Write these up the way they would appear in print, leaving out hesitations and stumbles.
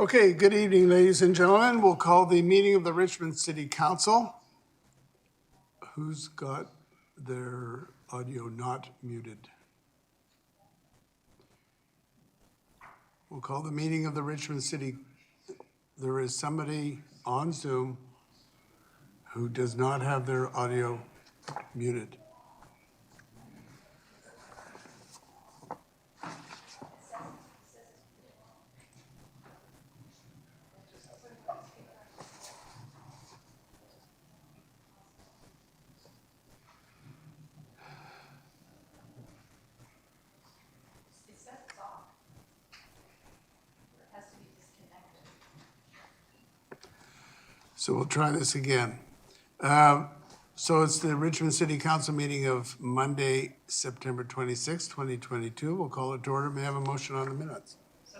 Okay, good evening, ladies and gentlemen. We'll call the meeting of the Richmond City Council. Who's got their audio not muted? We'll call the meeting of the Richmond City. There is somebody on Zoom who does not have their audio muted. So we'll try this again. So it's the Richmond City Council meeting of Monday, September 26, 2022. We'll call it to order. May I have a motion on the minutes? So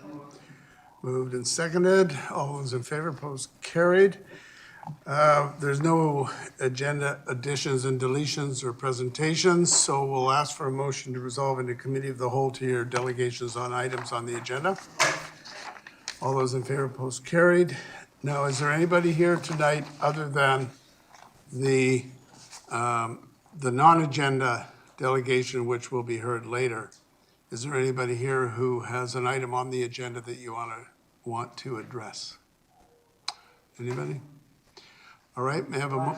moved and seconded. All those in favor, opposed, carried. There's no agenda additions and deletions or presentations, so we'll ask for a motion to resolve into committee of the whole to your delegations on items on the agenda. All those in favor, opposed, carried. Now, is there anybody here tonight other than the non-agenda delegation, which will be heard later? Is there anybody here who has an item on the agenda that you want to address? Anybody? All right, may I have a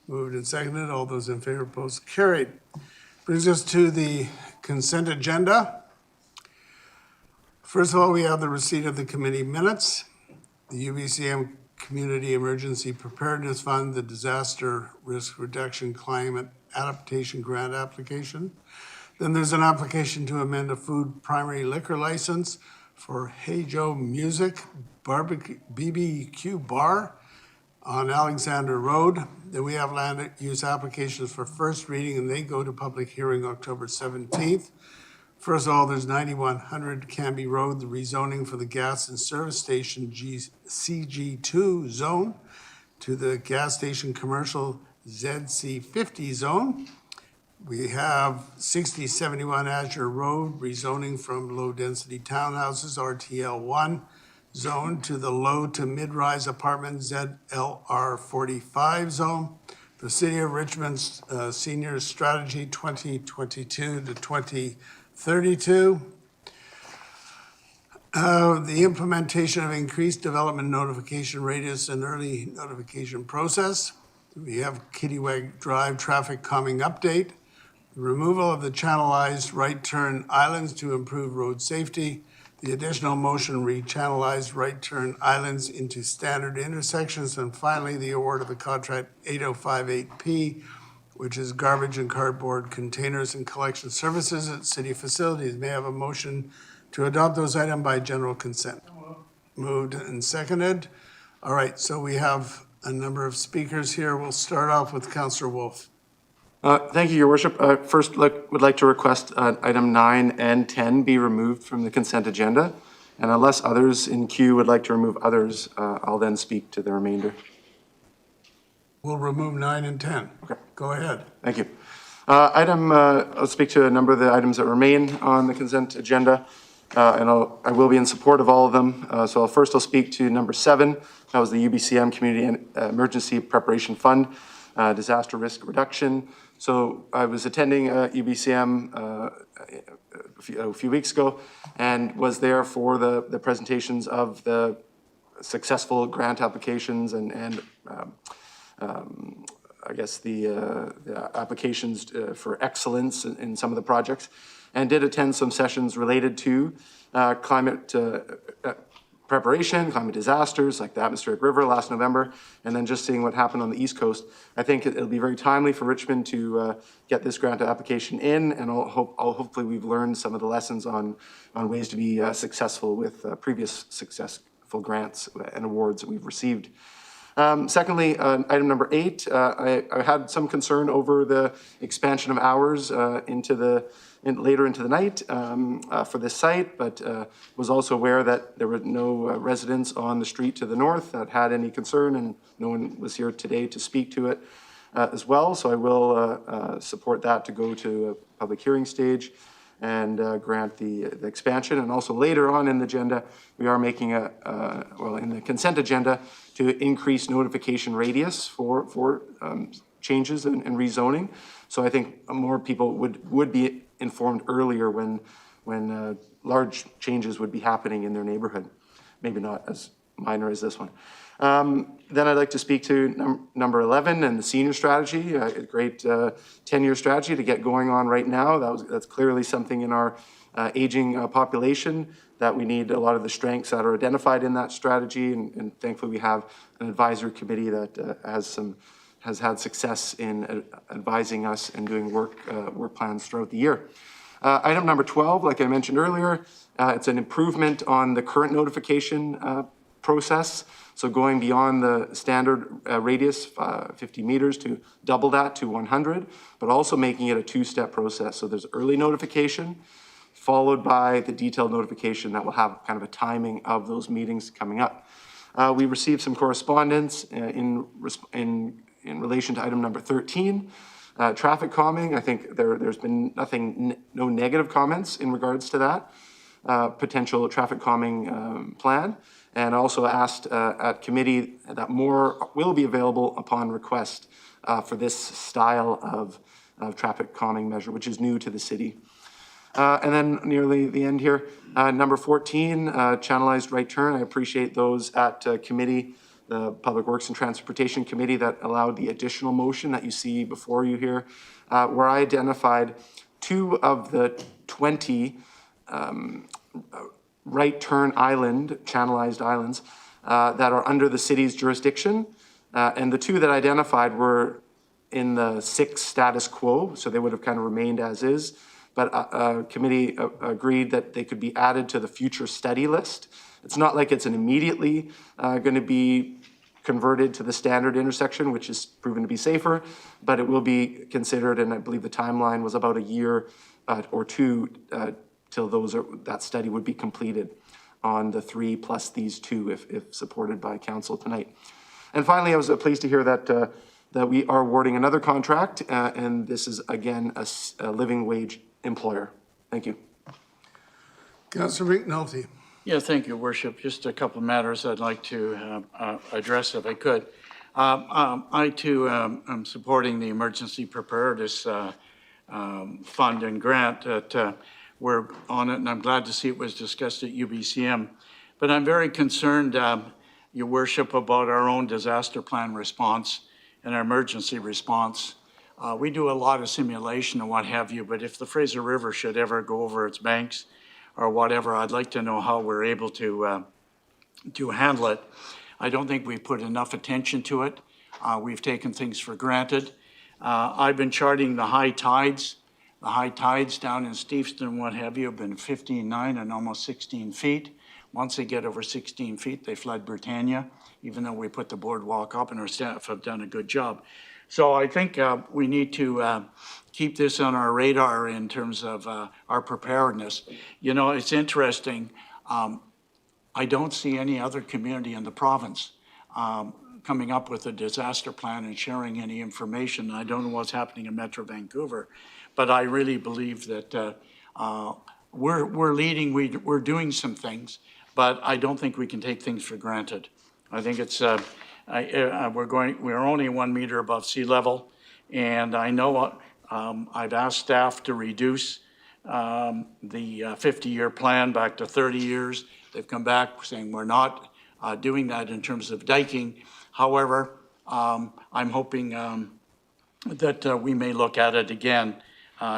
moved and seconded. All those in favor, opposed, carried. Brings us to the consent agenda. First of all, we have the receipt of the committee minutes, the UBCM Community Emergency Preparedness Fund, the Disaster Risk Reduction Climate Adaptation Grant application. Then there's an application to amend a food primary liquor license for Hey Joe Music BBQ Bar on Alexander Road. Then we have land use applications for first reading, and they go to public hearing October 17th. First of all, there's 9100 Canby Road, the rezoning for the gas and service station CG2 zone to the gas station commercial ZC50 zone. We have 6071 Azure Road, rezoning from low density townhouses RTL1 zone to the low to mid-rise apartment ZLR45 zone. The City of Richmond's Senior Strategy 2022 to 2032. The implementation of increased development notification radius and early notification process. We have Kittywag Drive traffic calming update. The removal of the channelized right turn islands to improve road safety. The additional motion rechannelized right turn islands into standard intersections. And finally, the award of the contract 8058P, which is garbage and cardboard containers and collection services at city facilities. May I have a motion to adopt those items by general consent? Moved and seconded. All right, so we have a number of speakers here. We'll start off with Councillor Wolf. Thank you, Your Worship. First, would like to request item 9 and 10 be removed from the consent agenda. And unless others in queue would like to remove others, I'll then speak to the remainder. We'll remove 9 and 10. Okay. Go ahead. Thank you. I'll speak to a number of the items that remain on the consent agenda, and I will be in support of all of them. So first I'll speak to number 7. That was the UBCM Community Emergency Preparation Fund, Disaster Risk Reduction. So I was attending UBCM a few weeks ago and was there for the presentations of the successful grant applications and I guess the applications for excellence in some of the projects, and did attend some sessions related to climate preparation, climate disasters like the atmospheric river last November, and then just seeing what happened on the East Coast. I think it'll be very timely for Richmond to get this grant application in, and hopefully we've learned some of the lessons on ways to be successful with previous successful grants and awards that we've received. Secondly, item number 8, I had some concern over the expansion of hours later into the night for this site, but was also aware that there were no residents on the street to the north that had any concern, and no one was here today to speak to it as well. So I will support that to go to a public hearing stage. and grant the expansion. And also later on in the agenda, we are making in the consent agenda, to increase notification radius for changes and rezoning. So I think more people would be informed earlier when large changes would be happening in their neighborhood. Maybe not as minor as this one. Then I'd like to speak to number 11 and the senior strategy, a great 10-year strategy to get going on right now. That's clearly something in our aging population that we need a lot of the strengths that are identified in that strategy. And thankfully we have an advisory committee that has had success in advising us and doing work plans throughout the year. Item number 12, like I mentioned earlier, it's an improvement on the current notification process. So going beyond the standard radius, 50 meters, to double that to 100, but also making it a two-step process. So there's early notification, followed by the detailed notification that will have kind of a timing of those meetings coming up. We received some correspondence in relation to item number 13. Traffic calming, I think there's been no negative comments in regards to that potential traffic calming plan. And also asked at committee that more will be available upon request for this style of traffic calming measure, which is new to the city. And then nearly the end here, number 14, channelized right turn. I appreciate those at committee, the Public Works and Transportation Committee, that allowed the additional motion that you see before you here, where I identified 2 of the 20 right turn channelized islands that are under the city's jurisdiction. And the 2 that I identified were in the 6 status quo, so they would have kind of remained as is. But committee agreed that they could be added to the future study list. It's not like it's an immediately going to be converted to the standard intersection, which is proven to be safer, but it will be considered, and I believe the timeline was about a year or 2 till that study would be completed on the 3 plus these 2 if supported by council tonight. And finally, I was pleased to hear that we are awarding another contract, and this is again a living wage employer. Thank you. Councillor McNulty. Yeah, thank you, Worship. Just a couple of matters I'd like to address if I could. I too am supporting the emergency preparedness fund and grant that we're on it, and I'm glad to see it was discussed at UBCM. But I'm very concerned, Your Worship, about our own disaster plan response and our emergency response. We do a lot of simulation and what have you, but if the Fraser River should ever go over its banks or whatever, I'd like to know how we're able to handle it. I don't think we put enough attention to it. We've taken things for granted. I've been charting the high tides. The high tides down in Steveston, what have you, have been 15.9 and almost 16 feet. Once they get over 16 feet, they flood Britannia, even though we put the boardwalk up and our staff have done a good job. So I think we need to keep this on our radar in terms of our preparedness. You know, it's interesting. I don't see any other community in the province coming up with a disaster plan and sharing any information. I don't know what's happening in Metro Vancouver, but I really believe that we're leading, we're doing some things, but I don't think we can take things for granted. I think it's, we're only 1 meter above sea level, and I know I've asked staff to reduce the 50-year plan back to 30 years. They've come back saying we're not doing that in terms of diking. However, I'm hoping that we may look at it again,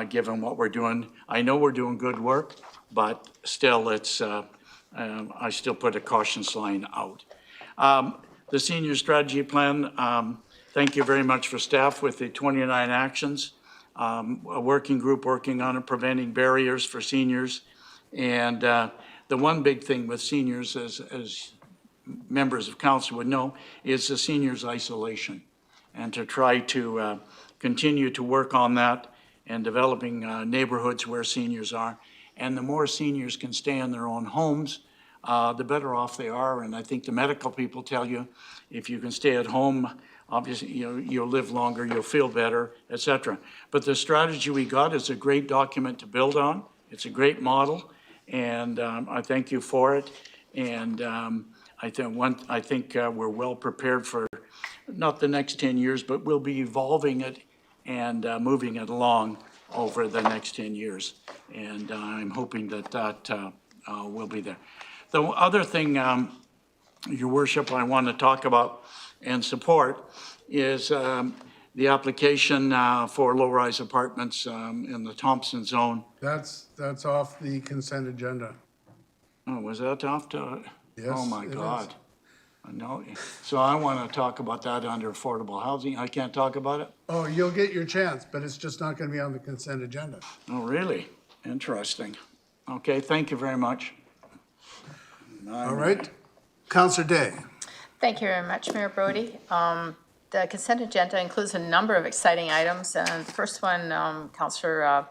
given what we're doing. I know we're doing good work, but still it's, I still put a caution sign out. The senior strategy plan, thank you very much for staff with the 29 actions. A working group working on it, preventing barriers for seniors. And the one big thing with seniors, as members of council would know, is the seniors' isolation. And to try to continue to work on that and developing neighborhoods where seniors are. And the more seniors can stay in their own homes, the better off they are. And I think the medical people tell you, if you can stay at home, obviously you'll live longer, you'll feel better, etc. But the strategy we got is a great document to build on. It's a great model, and I thank you for it. And I think we're well prepared for not the next 10 years, but we'll be evolving it and moving it along over the next 10 years. And I'm hoping that will be there. The other thing, Your Worship, I want to talk about and support is the application for low-rise apartments in the Thompson zone. That's off the consent agenda. Oh, was that off to? Yes, Oh, my it God. is. I know. So I want to talk about that under affordable housing. I can't talk about it? Oh, you'll get your chance, but it's just not going to be on the consent agenda. Oh, really? Interesting. Okay, thank you very much. All right. Counselor Day. Thank you very much, Mayor Brody. The consent agenda includes a number of exciting items, and the first one Councillor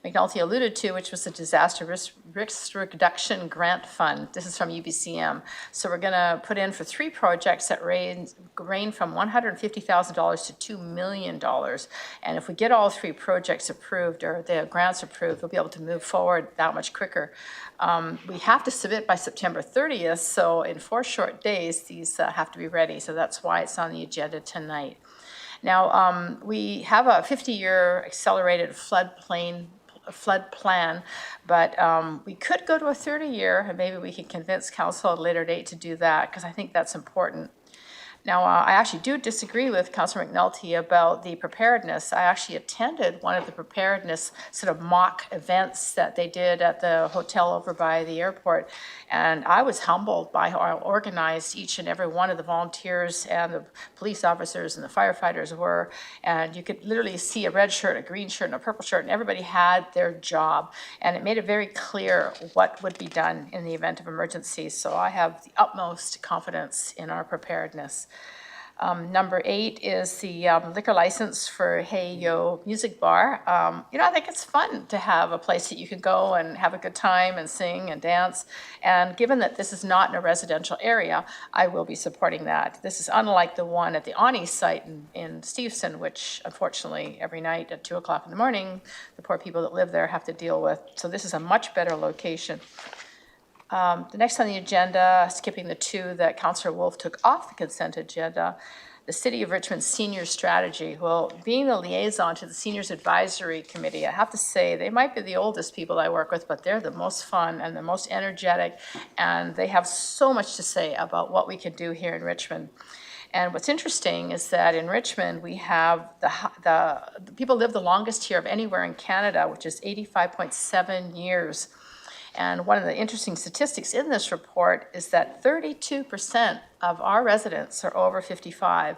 McNulty alluded to, which was the Disaster Risk Reduction Grant Fund. This is from UBCM. So we're going to put in for 3 projects that range from $150,000 to $2 million. And if we get all 3 projects approved or the grants approved, we'll be able to move forward that much quicker. We have to submit by September 30th, so in 4 short days, these have to be ready. So that's why it's on the agenda tonight. Now, we have a 50-year accelerated flood plan, but we could go to a 30-year, and maybe we can convince council at a later date to do that, because I think that's important. Now, I actually do disagree with Councillor McNulty about the preparedness. I actually attended one of the preparedness sort of mock events that they did at the hotel over by the airport, and I was humbled by how organized each and every one of the volunteers and the police officers and the firefighters were, and you could literally see a red shirt, a green shirt, and a purple shirt, and everybody had their job, and it made it very clear what would be done in the event of emergency. So I have the utmost confidence in our preparedness. Number 8 is the liquor license for Hey Yo Music Bar. I think it's fun to have a place that you can go and have a good time and sing and dance. And given that this is not in a residential area, I will be supporting that. This is unlike the one at the Ani site in Stevenson, which unfortunately every night at 2 o'clock in the morning, the poor people that live there have to deal with. So this is a much better location. The next on the agenda, skipping the 2 that Councillor Wolf took off the consent agenda, the City of Richmond Senior Strategy. Well, being the liaison to the Seniors Advisory Committee, I have to say they might be the oldest people I work with, but they're the most fun and the most energetic, and they have so much to say about what we can do here in Richmond. And what's interesting is that in Richmond, we have the people live the longest here of anywhere in Canada, which is 85.7 years. And one of the interesting statistics in this report is that 32% of our residents are over 55,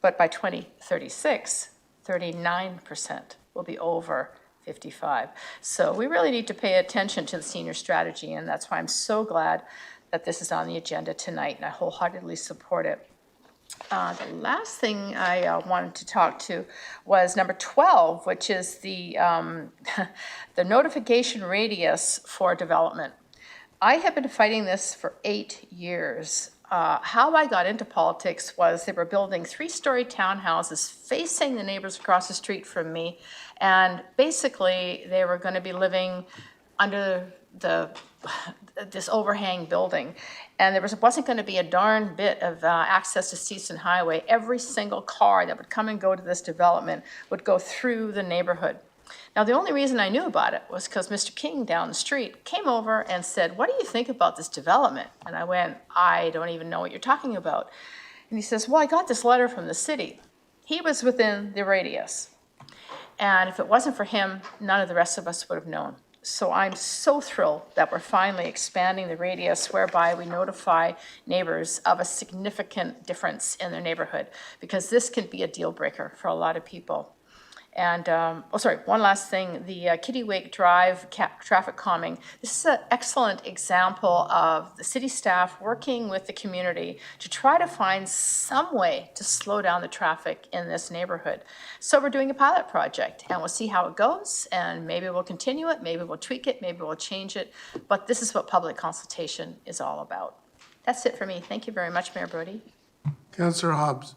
but by 2036, 39% will be over 55. So we really need to pay attention to the senior strategy, and that's why I'm so glad that this is on the agenda tonight, and I wholeheartedly support it. The last thing I wanted to talk to was number 12, which is the the notification radius for development. I have been fighting this for 8 years. How I got into politics was they were building 3-story townhouses facing the neighbors across the street from me, and basically they were going to be living under this overhang building, and there wasn't going to be a darn bit of access to Stevenson Highway. Every single car that would come and go to this development would go through the neighborhood. Now, the only reason I knew about it was because Mr. King down the street came over and said, "What do you think about this development?" And I went, "I don't even know what you're talking about." And he says, "Well, I got this letter from the city." He was within the radius, and if it wasn't for him, none of the rest of us would have known. So I'm so thrilled that we're finally expanding the radius whereby we notify neighbors of a significant difference in their neighborhood, because this can be a deal breaker for a lot of people. And, one last thing, the Kitty Drive traffic calming. This is an excellent example of the city staff working with the community to try to find some way to slow down the traffic in this neighborhood. So we're doing a pilot project, and we'll see how it goes, and maybe we'll continue it, maybe we'll tweak it, maybe we'll change it, but this is what public consultation is all about. That's it for me. Thank you very much, Mayor Brody. Councillor Hobbs.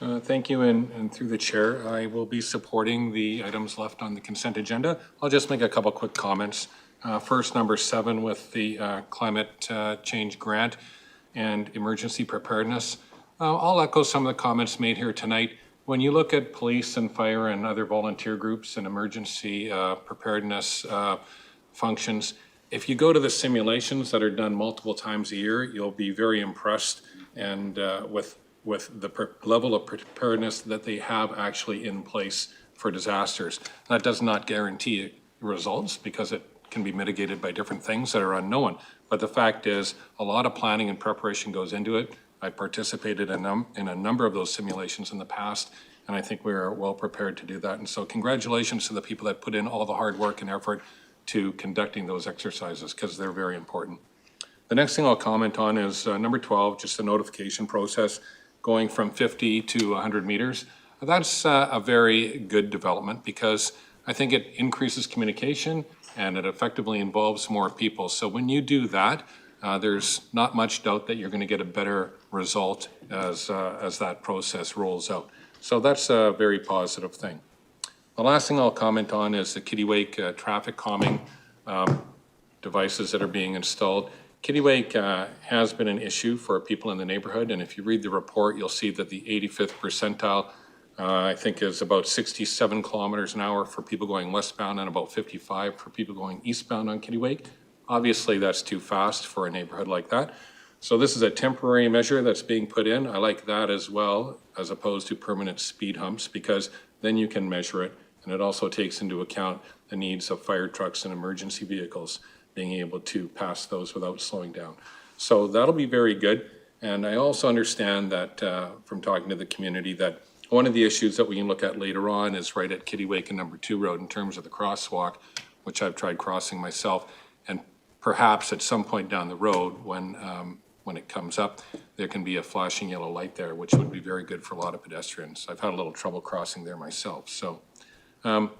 Thank you, and through the chair, I will be supporting the items left on the consent agenda. I'll just make a couple quick comments. First, number 7 with the climate change grant and emergency preparedness. I'll echo some of the comments made here tonight. When you look at police and fire and other volunteer groups and emergency preparedness functions, if you go to the simulations that are done multiple times a year, you'll be very impressed and with the level of preparedness that they have actually in place for disasters. That does not guarantee results because it can be mitigated by different things that are unknown. But the fact is, a lot of planning and preparation goes into it. I participated in a number of those simulations in the past, and I think we are well prepared to do that. And so congratulations to the people that put in all the hard work and effort to conducting those exercises, because they're very important. The next thing I'll comment on is number 12, just the notification process, going from 50 to 100 meters. That's a very good development because I think it increases communication and it effectively involves more people. So when you do that, there's not much doubt that you're going to get a better result as that process rolls out. So that's a very positive thing. The last thing I'll comment on is the Kittiwake traffic calming devices that are being installed. Kittiwake has been an issue for people in the neighborhood, and if you read the report, you'll see that the 85th percentile, I think, is about 67 kilometers an hour for people going westbound and about 55 for people going eastbound on Kittiwake. Obviously, that's too fast for a neighborhood like that. So this is a temporary measure that's being put in. I like that as well, as opposed to permanent speed humps, because then you can measure it, and it also takes into account the needs of fire trucks and emergency vehicles, being able to pass those without slowing down. So that'll be very good. And I also understand that from talking to the community that one of the issues that we can look at later on is right at Kittiwake and number 2 road in terms of the crosswalk, which I've tried crossing myself. And perhaps at some point down the road when it comes up, there can be a flashing yellow light there, which would be very good for a lot of pedestrians. I've had a little trouble crossing there myself. So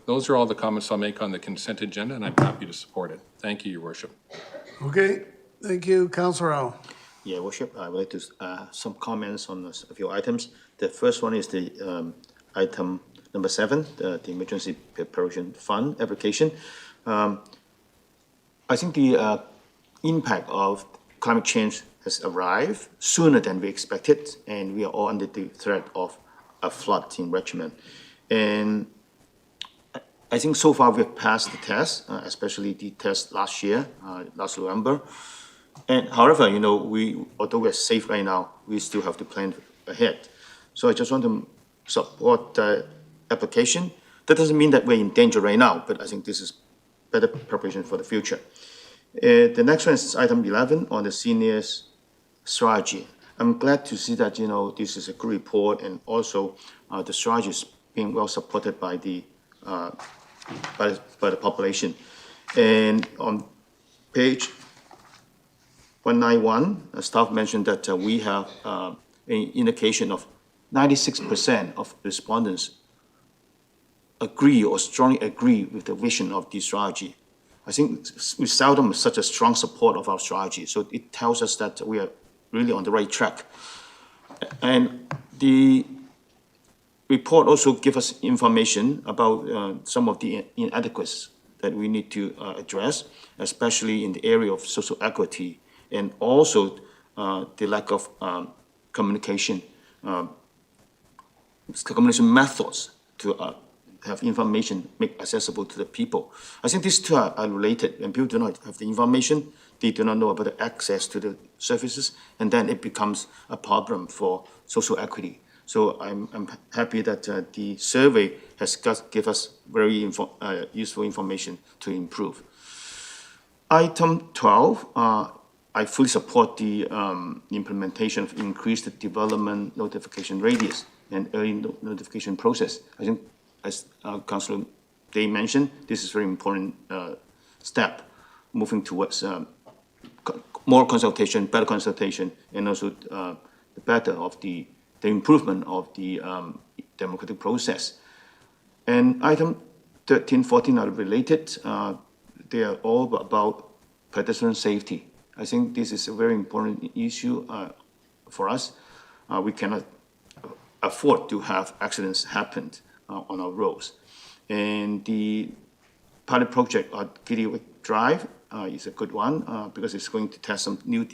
those are all the comments I'll make on the consent agenda, and I'm happy to support it. Thank you, Your Worship. Okay, thank you. Councillor Al. Yeah, Worship, I would like to some comments on a few items. The first one is the item number 7, the Emergency Preparation Fund application. I think the impact of climate change has arrived sooner than we expected, and we are all under the threat of a flood in Richmond. And I think so far we've passed the test, especially the test last year, last November. And however, you know, although we're safe right now, we still have to plan ahead. So I just want to support the application. That doesn't mean that we're in danger right now, but I think this is better preparation for the future. The next one is item 11 on the seniors strategy. I'm glad to see that, you know, this is a good report, and also the strategy is being well supported by the population. And on page 191, staff mentioned that we have an indication of 96% of respondents agree or strongly agree with the vision of the strategy. I think we seldom such a strong support of our strategy, so it tells us that we are really on the right track. And the report also gives us information about some of the inadequacies that we need to address, especially in the area of social equity, and also the lack of communication methods to have information made accessible to the people. I think these two are related. When people do not have the information, they do not know about the access to the services, and then it becomes a problem for social equity. So I'm happy that the survey has give us very useful information to improve. Item 12, I fully support the implementation of increased development notification radius and early notification process. I think, as Councillor Day mentioned, this is a very important step moving towards more consultation, better consultation, and also the improvement of the democratic process. And item 13, 14 are related. They are all about pedestrian safety. I think this is a very important issue for us. We cannot afford to have accidents happen on our roads. And the pilot project at Kitty Drive is a good one because it's going to test some new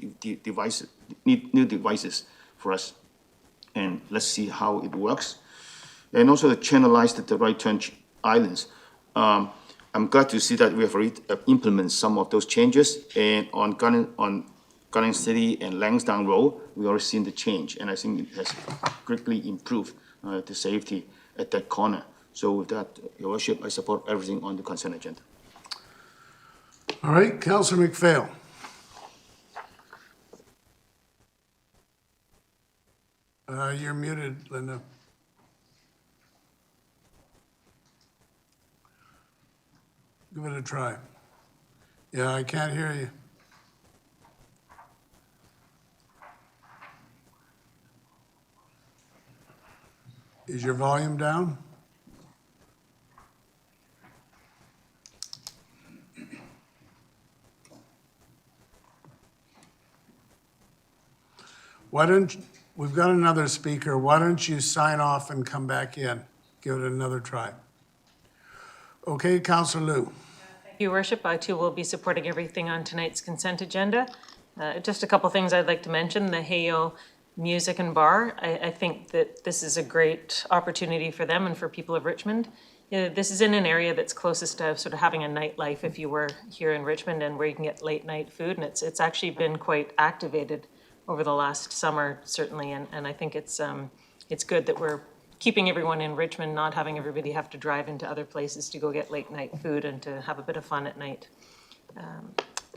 devices for us. And let's see how it works. And also channelized the right turn islands. I'm glad to see that we have already implemented some of those changes. And on Garden City and Langsdowne Road, we already seen the change. And I think it has greatly improved the safety at that corner. So with that, Your Worship, I support everything on the consent agenda. All right, Councilor McPhail. You're muted, Linda. Give it a try. Yeah, I can't hear you. Is your volume down? We've got another speaker. Why don't you sign off and come back in? Give it another try. Okay, Councilor Liu. Your Worship, I too will be supporting everything on tonight's consent agenda. Just a couple things I'd like to mention. The Heyo Music and Bar, I think that this is a great opportunity for them and for people of Richmond. This is in an area that's closest to sort of having a nightlife if you were here in Richmond and where you can get late night food. And it's actually been quite activated over the last summer, certainly. And I think it's good that we're keeping everyone in Richmond, not having everybody have to drive into other places to go get late night food and to have a bit of fun at night.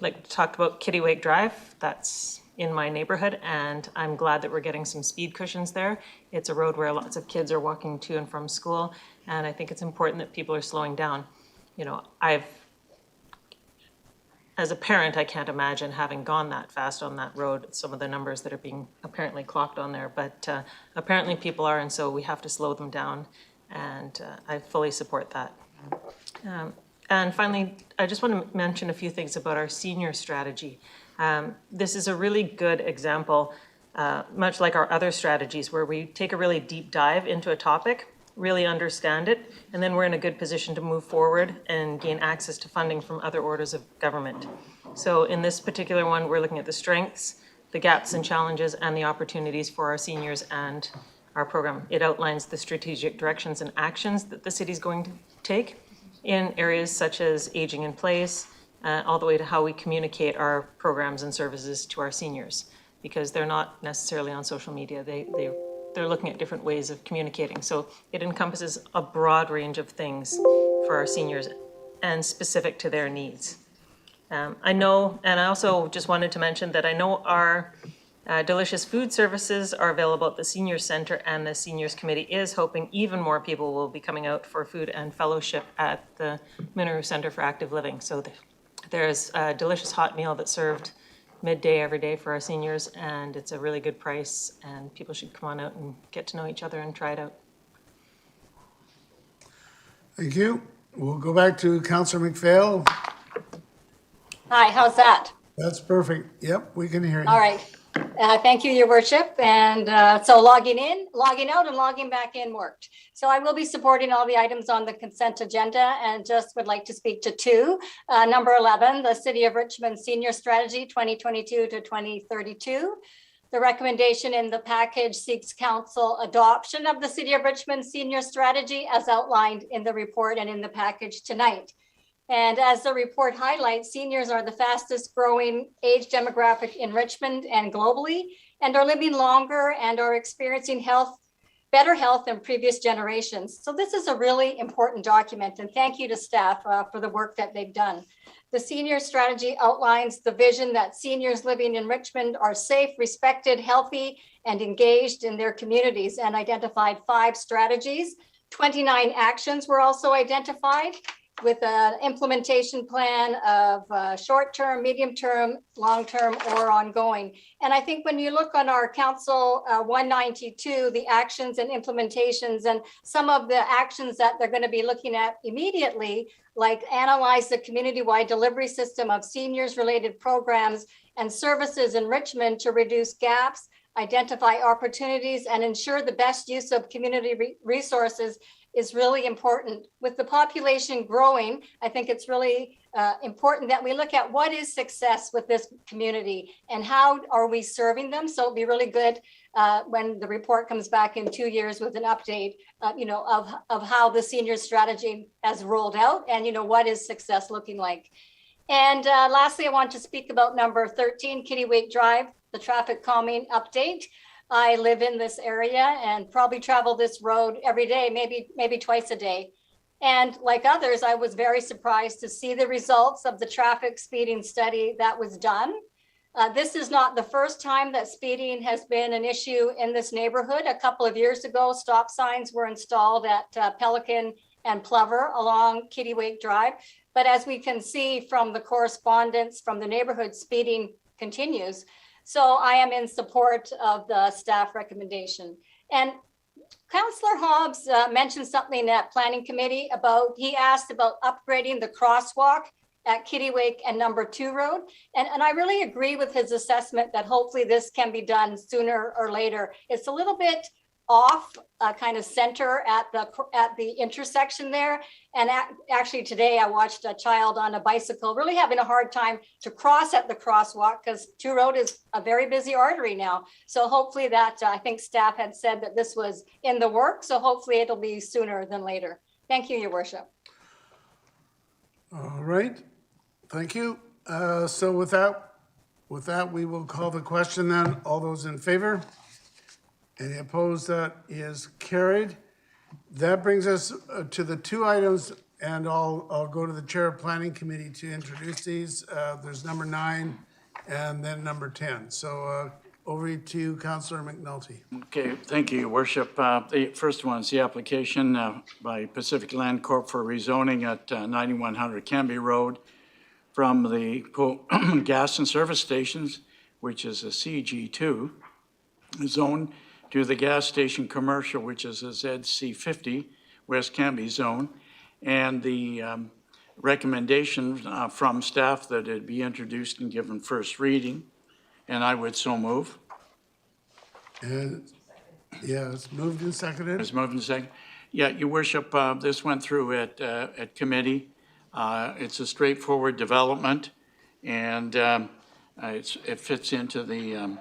Like talked about Kitty Drive, that's in my neighborhood, and I'm glad that we're getting some speed cushions there. It's a road where lots of kids are walking to and from school, and I think it's important that people are slowing down. You know, as a parent, I can't imagine having gone that fast on that road, some of the numbers that are being apparently clocked on there, but apparently people are, and so we have to slow them down, and I fully support that. And finally, I just want to mention a few things about our senior strategy. This is a really good example, much like our other strategies, where we take a really deep dive into a topic, really understand it, and then we're in a good position to move forward and gain access to funding from other orders of government. So in this particular one, we're looking at the strengths, the gaps and challenges, and the opportunities for our seniors and our program. It outlines the strategic directions and actions that the city's going to take in areas such as aging in place, all the way to how we communicate our programs and services to our seniors, because they're not necessarily on social media. They're looking at different ways of communicating. So it encompasses a broad range of things for our seniors and specific to their needs. I know, and I also just wanted to mention that I know our delicious food services are available at the Senior Center, and the Seniors Committee is hoping even more people will be coming out for food and fellowship at the Minoru Center for Active Living. So there's a delicious hot meal that's served midday every day for our seniors, and it's a really good price, and people should come on out and get to know each other and try it out. Thank you. We'll go back to Councilor McPhail. Hi, how's that? That's perfect. Yep, we can hear you. All right. Thank you, Your Worship. And so logging in, logging out, and logging back in worked. So I will be supporting all the items on the consent agenda and just would like to speak to two. Number 11, the City of Richmond Senior Strategy 2022 to 2032. The recommendation in the package seeks council adoption of the City of Richmond Senior Strategy as outlined in the report and in the package tonight. And as the report highlights, seniors are the fastest growing age demographic in Richmond and globally, and are living longer and are experiencing better health than previous generations. So this is a really important document, and thank you to staff for the work that they've done. The senior strategy outlines the vision that seniors living in Richmond are safe, respected, healthy, and engaged in their communities, and identified 5 strategies. 29 actions were also identified, with an implementation plan of short-term, medium-term, long-term, or ongoing. And I think when you look on our Council 192, the actions and implementations and some of the actions that they're going to be looking at immediately, like analyze the community-wide delivery system of seniors-related programs and services in Richmond to reduce gaps, identify opportunities, and ensure the best use of community resources is really important. With the population growing, I think it's really important that we look at what is success with this community and how are we serving them. So it'll be really good when the report comes back in 2 years with an update, of how the senior strategy has rolled out and, what is success looking like. And lastly, I want to speak about number 13, Kitty Drive, the traffic calming update. I live in this area and probably travel this road every day, maybe twice a day. And like others, I was very surprised to see the results of the traffic speeding study that was done. This is not the first time that speeding has been an issue in this neighborhood. A couple of years ago, stop signs were installed at Pelican and Plover along Kitty Wake Drive. But as we can see from the correspondence from the neighborhood, speeding continues. So I am in support of the staff recommendation. And Councillor Hobbs mentioned something at Planning Committee he asked about upgrading the crosswalk at Kitty Wake and number 2 Road. And I really agree with his assessment that hopefully this can be done sooner or later. It's a little bit off kind of center at the intersection there. And actually today I watched a child on a bicycle really having a hard time to cross at the crosswalk because 2 Road is a very busy artery now. So hopefully that, I think staff had said that this was in the works. So hopefully it'll be sooner than later. Thank you, Your Worship. All right, thank you. So with that, we will call the question then. All those in favor? Any opposed? That is carried. That brings us to the 2 items, and I'll go to the Chair of Planning Committee to introduce these. There's number 9 and then number 10. So over to you, Councillor McNulty. Okay, thank you, Your Worship. The first one is the application by Pacific Land Corp for rezoning at 9100 Canby Road from the gas and service stations, which is a CG2 zone, to the gas station commercial, which is a ZC50 West Canby zone. And the recommendation from staff that it be introduced and given first reading. And I would so move. And yeah, it's moved and seconded. It's moved and seconded. Yeah, Your Worship, this went through at committee. It's a straightforward development, and it fits into the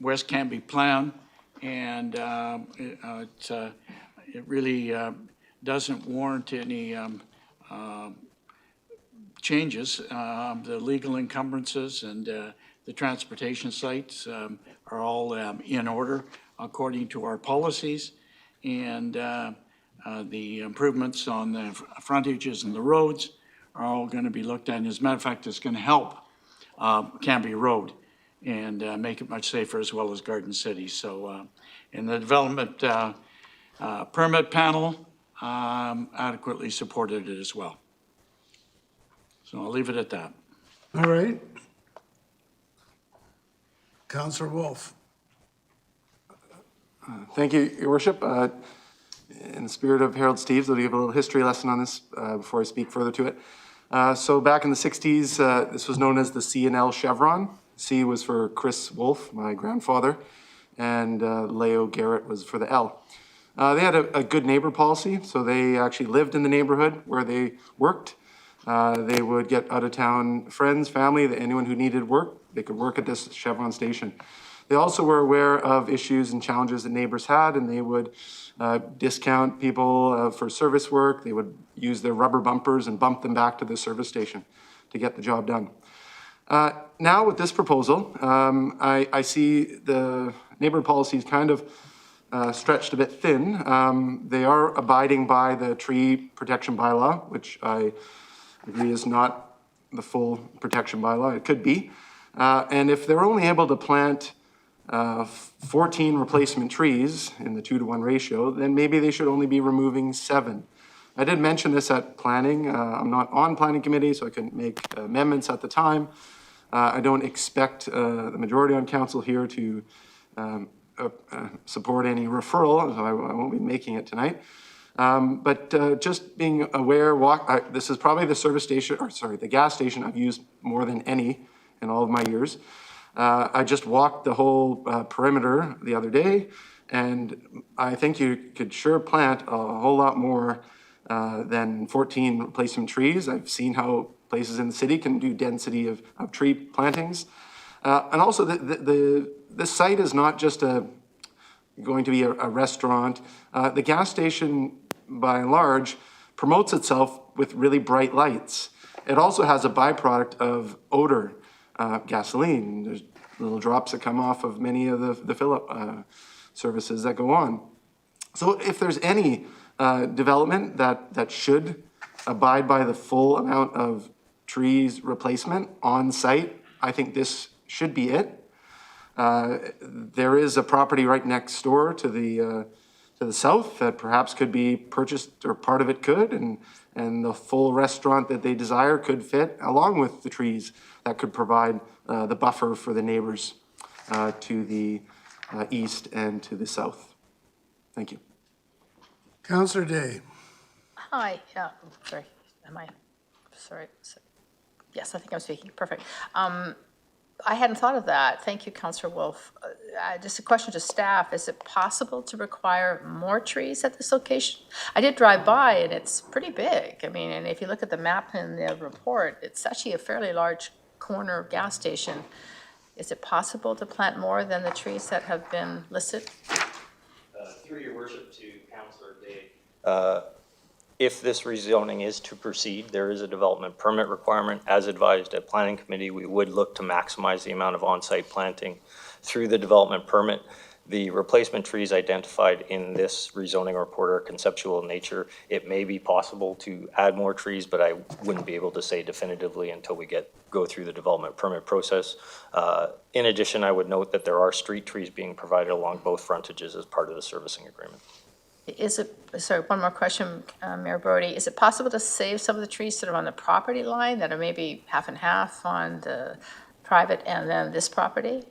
West Canby plan, and it really doesn't warrant any changes. The legal encumbrances and the transportation sites are all in order according to our policies, and the improvements on the frontages and the roads are all going to be looked at. And as a matter of fact, it's going to help Canby Road and make it much safer, as well as Garden City. So in the development permit panel adequately supported it as well. So I'll leave it at that. All right. Councillor Wolf. Thank you, Your Worship. In the spirit of Harold Steves, I'll give a little history lesson on this before I speak further to it. So back in the 60s, this was known as the C&L Chevron. C was for Chris Wolf, my grandfather, and Leo Garrett was for the L. They had a good neighbor policy, so they actually lived in the neighborhood where they worked. They would get out-of-town friends, family, anyone who needed work, they could work at this Chevron station. They also were aware of issues and challenges that neighbors had, and they would discount people for service work. They would use their rubber bumpers and bump them back to the service station to get the job done. Now with this proposal, I see the neighbor policies kind of stretched a bit thin. They are abiding by the tree protection bylaw, which I agree is not the full protection bylaw. It could be. And if they're only able to plant 14 replacement trees in the 2-to-1 ratio, then maybe they should only be removing 7. I did mention this at planning. I'm not on planning committee, so I couldn't make amendments at the time. I don't expect the majority on council here to support any referral, so I won't be making it tonight. But just being aware, this is probably the service station, or sorry, the gas station I've used more than any in all of my years. I just walked the whole perimeter the other day, and I think you could sure plant a whole lot more than 14 replacement trees. I've seen how places in the city can do density of tree plantings. And also, this site is not just going to be a restaurant. The gas station, by and large, promotes itself with really bright lights. It also has a byproduct of odor, gasoline. There's little drops that come off of many of the fill-up services that go on. So if there's any development that should abide by the full amount of trees replacement on site, I think this should be it. There is a property right next door to the south that perhaps could be purchased, or part of it could, and the full restaurant that they desire could fit along with the trees that could provide the buffer for the neighbors to the east and to the south. Thank you. Councillor Day. Hi, sorry, sorry. Yes, I think I'm speaking, perfect. I hadn't thought of that. Thank you, Councillor Wolf. Just a question to staff, is it possible to require more trees at this location? I did drive by and it's pretty big. I mean, and if you look at the map in the report, it's actually a fairly large corner gas station. Is it possible to plant more than the trees that have been listed? Through your worship to Councillor Day, if this rezoning is to proceed, there is a development permit requirement. As advised at Planning Committee, we would look to maximize the amount of on-site planting through the development permit. The replacement trees identified in this rezoning report are conceptual in nature. It may be possible to add more trees, but I wouldn't be able to say definitively until we go through the development permit process. In addition, I would note that there are street trees being provided along both frontages as part of the servicing agreement. Is it, sorry, one more question, Mayor Brody. Is it possible to save some of the trees that are on the property line that are maybe half and half on the private and then this property?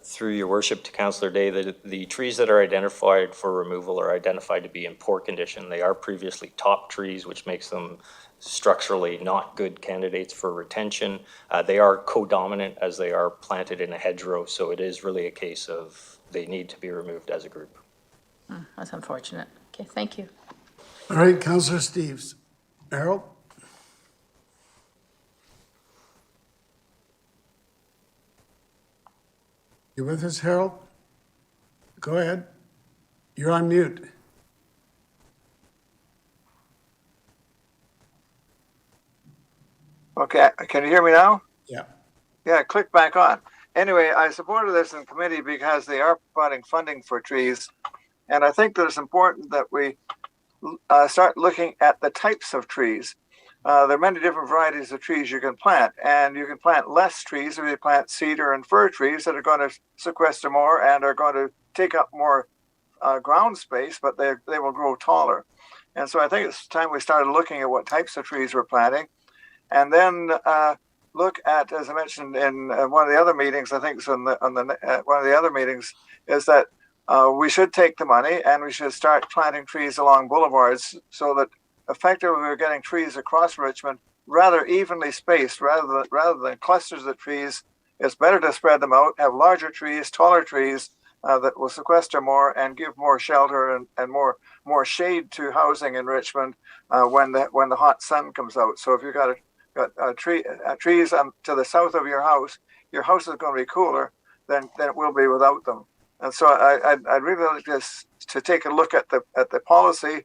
Through your worship to Councillor Day, the trees that are identified for removal are identified to be in poor condition. They are previously top trees, which makes them structurally not good candidates for retention. They are codominant as they are planted in a hedgerow, so it is really a case of they need to be removed as a group. That's unfortunate. Okay, thank you. All right, Councillor Steves. Harold? You with us, Harold? Go ahead. You're on mute. Okay, can you hear me now? Yeah. Yeah, click back on. Anyway, I supported this in committee because they are providing funding for trees. And I think that it's important that we start looking at the types of trees. There are many different varieties of trees you can plant, and you can plant less trees if you plant cedar and fir trees that are going to sequester more and are going to take up more ground space, but they will grow taller. And so I think it's time we started looking at what types of trees we're planting, and then look at, as I mentioned in one of the other meetings, I think it's one of the other meetings, is that we should take the money and we should start planting trees along boulevards so that effectively we're getting trees across Richmond rather evenly spaced rather than clusters of trees. It's better to spread them out, have larger trees, taller trees that will sequester more and give more shelter and more shade to housing in Richmond when the hot sun comes out. So if you've got trees to the south of your house is going to be cooler than it will be without them. And so I'd really like to take a look at the policy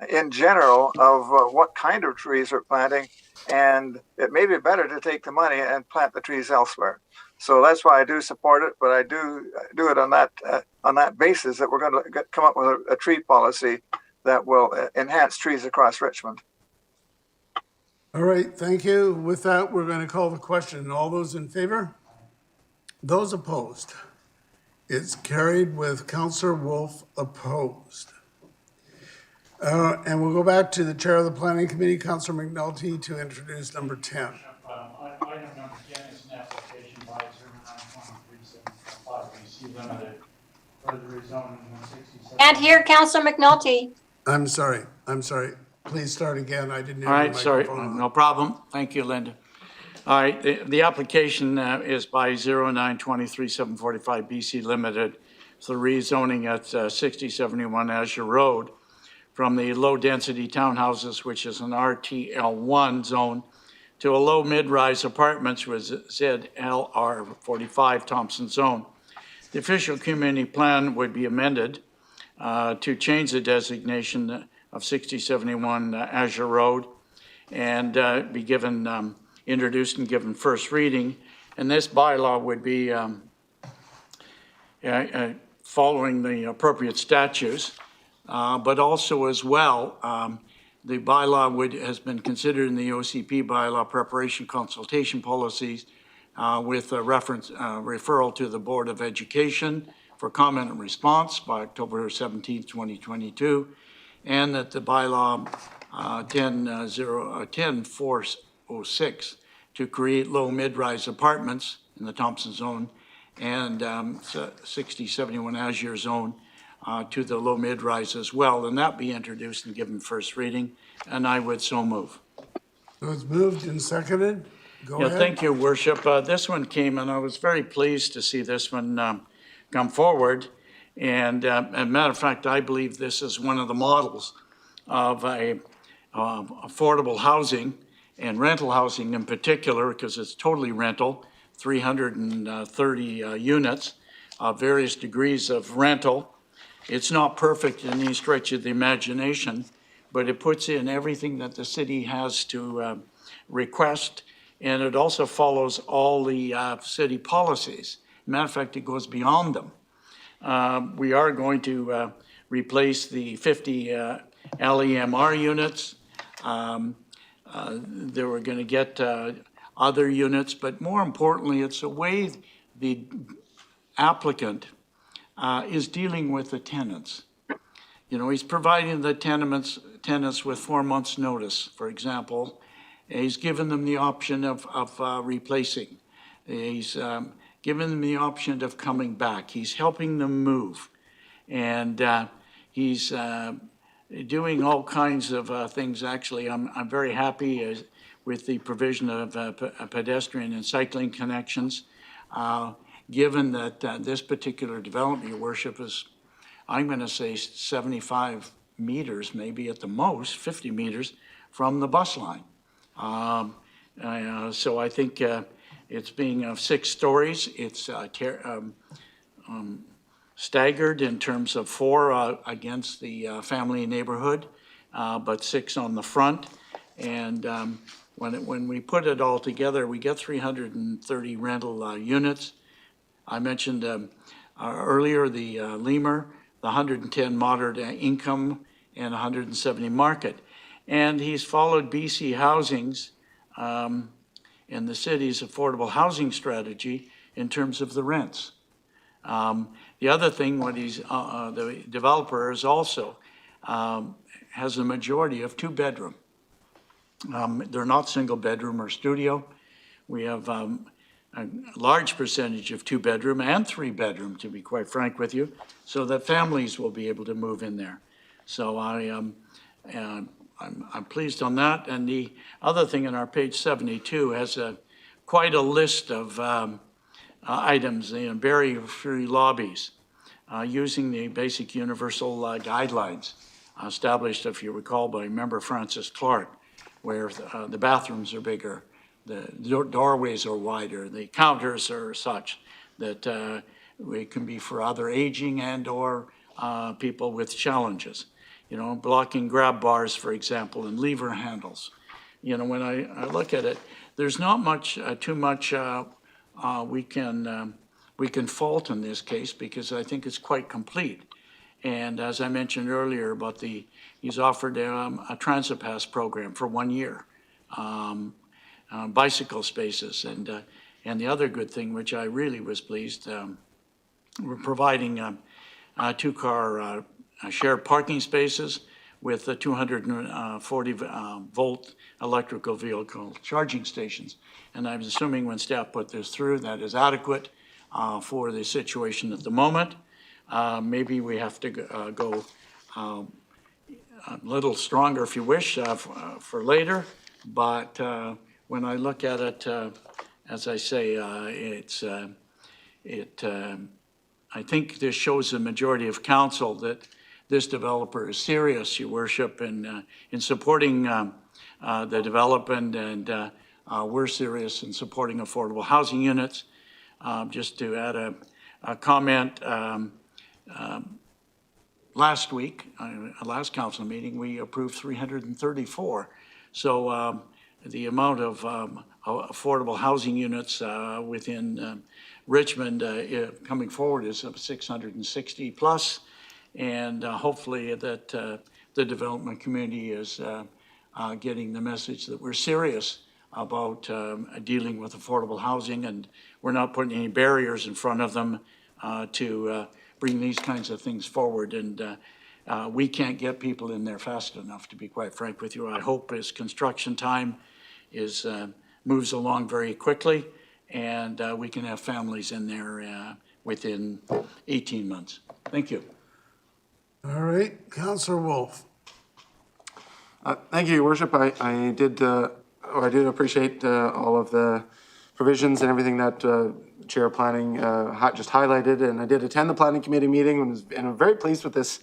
in general of what kind of trees we're planting, and it may be better to take the money and plant the trees elsewhere. So that's why I do support it, but I do it on that basis that we're going to come up with a tree policy that will enhance trees across Richmond. All right, thank you. With that, we're going to call the question. All those in favor? Those opposed? It's carried with Councillor Wolf opposed. And we'll go back to the Chair of the Planning Committee, Councillor McNulty, to introduce number 10. Item number 10 is an application by 092375 BC Limited for the rezoning of 67. And here, Councillor McNulty. I'm sorry. Please start again. I didn't hear All the right, sorry, microphone on. no problem. Thank you, Linda. All right, the application is by 0923745 BC Limited. It's the rezoning at 6071 Azure Road from the low-density townhouses, which is an RTL1 zone, to a low mid-rise apartments with ZLR 45 Thompson zone. The official community plan would be amended to change the designation of 6071 Azure Road and be given, introduced and given first reading. And this bylaw would be following the appropriate statutes, but also as well, the bylaw has been considered in the OCP bylaw preparation consultation policies with a referral to the Board of Education for comment and response by October 17, 2022, and that the bylaw 10406 to create low mid-rise apartments in the Thompson zone and 6071 Azure zone to the low mid-rise as well, and that be introduced and given first reading, and I would so move. So it's moved and seconded. Go Yeah, ahead. thank you, Worship. This one came, and I was very pleased to see this one come forward. And as a matter of fact, I believe this is one of the models of affordable housing and rental housing in particular, because it's totally rental, 330 units, various degrees of rental. It's not perfect in any stretch of the imagination, but it puts in everything that the city has to request, and it also follows all the city policies. Matter of fact, it goes beyond them. We are going to replace the 50 LEMR units. They were going to get other units, but more importantly, it's a way the applicant is dealing with the tenants. You know, he's providing the tenants with 4 months' notice, for example. He's given them the option of replacing. He's given them the option of coming back. He's helping them move. And he's doing all kinds of things. Actually, I'm very happy with the provision of pedestrian and cycling connections, given that this particular development, Your Worship, is, I'm going to say 75 meters, maybe at the most, 50 meters from the bus line. So I think it's being of 6 stories. It's staggered in terms of 4 against the family neighborhood, but 6 on the front. And when we put it all together, we get 330 rental units. I mentioned earlier the lemur, the 110 moderate income, and 170 market. And he's followed BC Housing's and the city's affordable housing strategy in terms of the rents. The other thing, what the developer is also has a majority of 2-bedroom. They're not single bedroom or studio. We have a large percentage of 2-bedroom and 3-bedroom, to be quite frank with you, so that families will be able to move in there. So I'm pleased on that. And the other thing in our page 72 has quite a list of items, barrier-free lobbies, using the basic universal guidelines established, if you recall, by member Francis Clark, where the bathrooms are bigger, the doorways are wider, the counters are such that it can be for other aging and or people with challenges. You know, blocking grab bars, for example, and lever handles. You know, when I look at it, there's not much, too much we can fault in this case, because I think it's quite complete. And as I mentioned earlier about he's offered a transit pass program for 1 year, bicycle spaces, and the other good thing, which I really was pleased, we're providing 2-car shared parking spaces with the 240 volt electrical vehicle charging stations. And I'm assuming when staff put this through, that is adequate for the situation at the moment. Maybe we have to go a little stronger if you wish for later, but when I look at it, as I say, I think this shows the majority of council that this developer is serious, Your Worship, in supporting the development, and we're serious in supporting affordable housing units. Just to add a comment, last week, last council meeting, we approved 334. So the amount of affordable housing units within Richmond coming forward is of 660 plus. And hopefully that the development community is getting the message that we're serious about dealing with affordable housing, and we're not putting any barriers in front of them to bring these kinds of things forward. And we can't get people in there fast enough, to be quite frank with you. I hope as construction time moves along very quickly, and we can have families in there within 18 months. Thank you. All right, Councillor Wolf. Thank you, Your Worship. I did appreciate all of the provisions and everything that Chair Planning just highlighted, and I did attend the Planning Committee meeting and I'm very pleased with this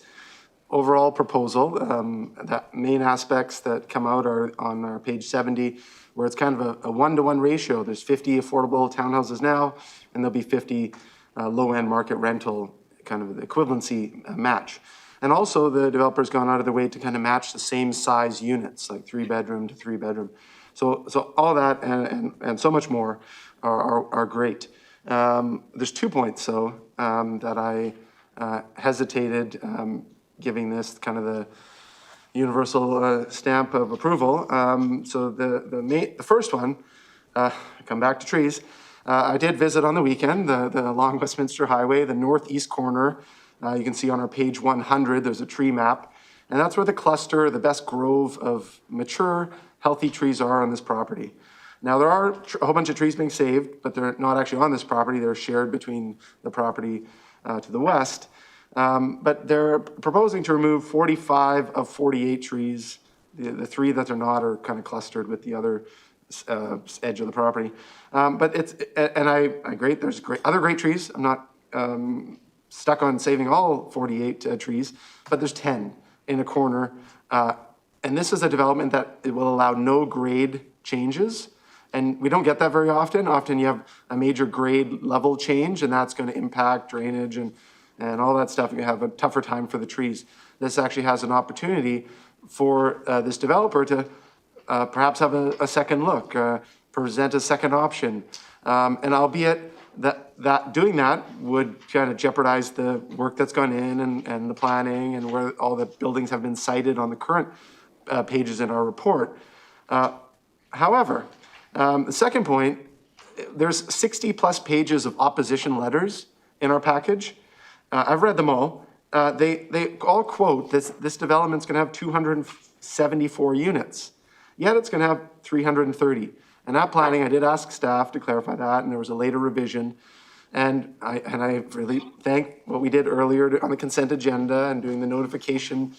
overall proposal. The main aspects that come out are on our page 70, where it's kind of a one-to-one ratio. There's 50 affordable townhouses now, and there'll be 50 low-end market rental, kind of the equivalency match. And also the developer's gone out of their way to kind of match the same size units, like 3-bedroom to 3-bedroom. So all that and so much more are great. There's 2 points though that I hesitated giving this kind of the universal stamp of approval. So the first one, come back to trees. I did visit on the weekend the along Westminster Highway, the northeast corner. You can see on our page 100, there's a tree map, and that's where the cluster, the best grove of mature, healthy trees are on this property. Now, there are a whole bunch of trees being saved, but they're not actually on this property. They're shared between the property to the west. But they're proposing to remove 45 of 48 trees. The 3 that are not are kind of clustered with the other edge of the property. But there's other great trees. I'm not stuck on saving all 48 trees, but there's 10 in a corner. And this is a development that it will allow no grade changes. And we don't get that very often. Often you have a major grade level change, and that's going to impact drainage and all that stuff. You have a tougher time for the trees. This actually has an opportunity for this developer to perhaps have a second look, present a second option. And albeit that doing that would kind of jeopardize the work that's gone in and the planning and where all the buildings have been cited on the current pages in our report. However, the second point, there's 60 plus pages of opposition letters in our package. I've read them all. They all quote this development's gonna have 274 units, yet it's gonna have 330. And that planning, I did ask staff to clarify that, and there was a later revision. And I really thank what we did earlier on the consent agenda and doing the notification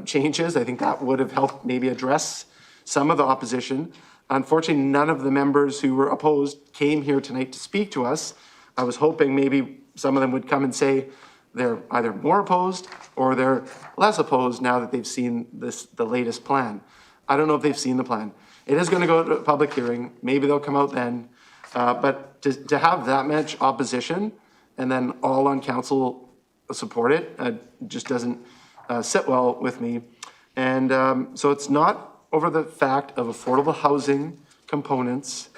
changes. I think that would have helped maybe address some of the opposition. Unfortunately, none of the members who were opposed came here tonight to speak to us. I was hoping maybe some of them would come and say they're either more opposed or they're less opposed now that they've seen the latest plan. I don't know if they've seen the plan. It is going to go to a public hearing. Maybe they'll come out then. But to have that much opposition and then all on council support it just doesn't sit well with me. And so it's not over the fact of affordable housing components.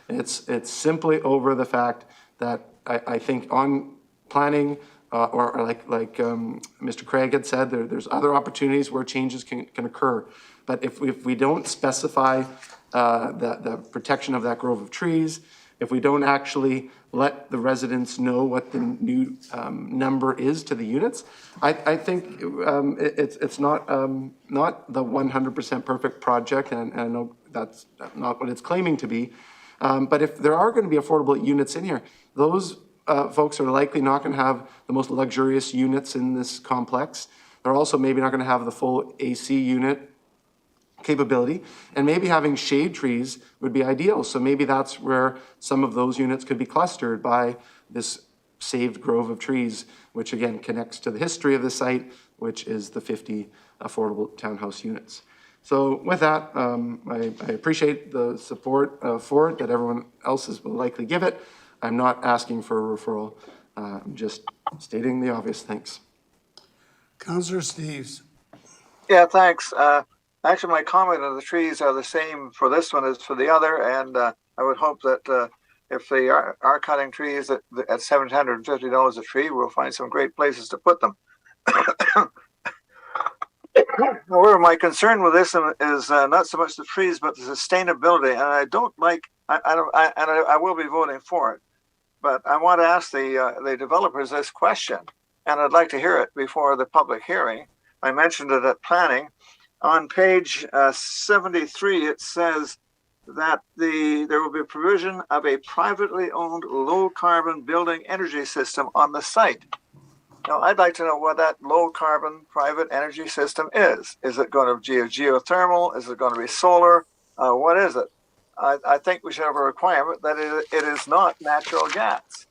It's simply over the fact that I think on planning or like Mr. Craig had said, there's other opportunities where changes can occur. But if we don't specify the protection of that grove of trees, if we don't actually let the residents know what the new number is to the units, I think it's not the 100% perfect project, and I know that's not what it's claiming to be. But if there are going to be affordable units in here, those folks are likely not going to have the most luxurious units in this complex. They're also maybe not going to have the full AC unit capability, and maybe having shade trees would be ideal. So maybe that's where some of those units could be clustered by this saved grove of trees, which again connects to the history of the site, which is the 50 affordable townhouse units. So with that, I appreciate the support for it that everyone else will likely give it. I'm not asking for a referral. I'm just stating the obvious. Thanks. Councillor Steves. Yeah, thanks. Actually, my comment on the trees are the same for this one as for the other, and I would hope that if they are cutting trees at $750 a tree, we'll find some great places to put them. However, my concern with this is not so much the trees, but the sustainability, and I don't like. I will be voting for it, but I want to ask the developers this question, and I'd like to hear it before the public hearing. I mentioned it at planning. On page 73, it says that there will be provision of a privately owned low-carbon building energy system on the site. Now, I'd like to know what that low-carbon private energy system is. Is it going to be geothermal? Is it going to be solar? What is it? I think we should have a requirement that it is not natural gas.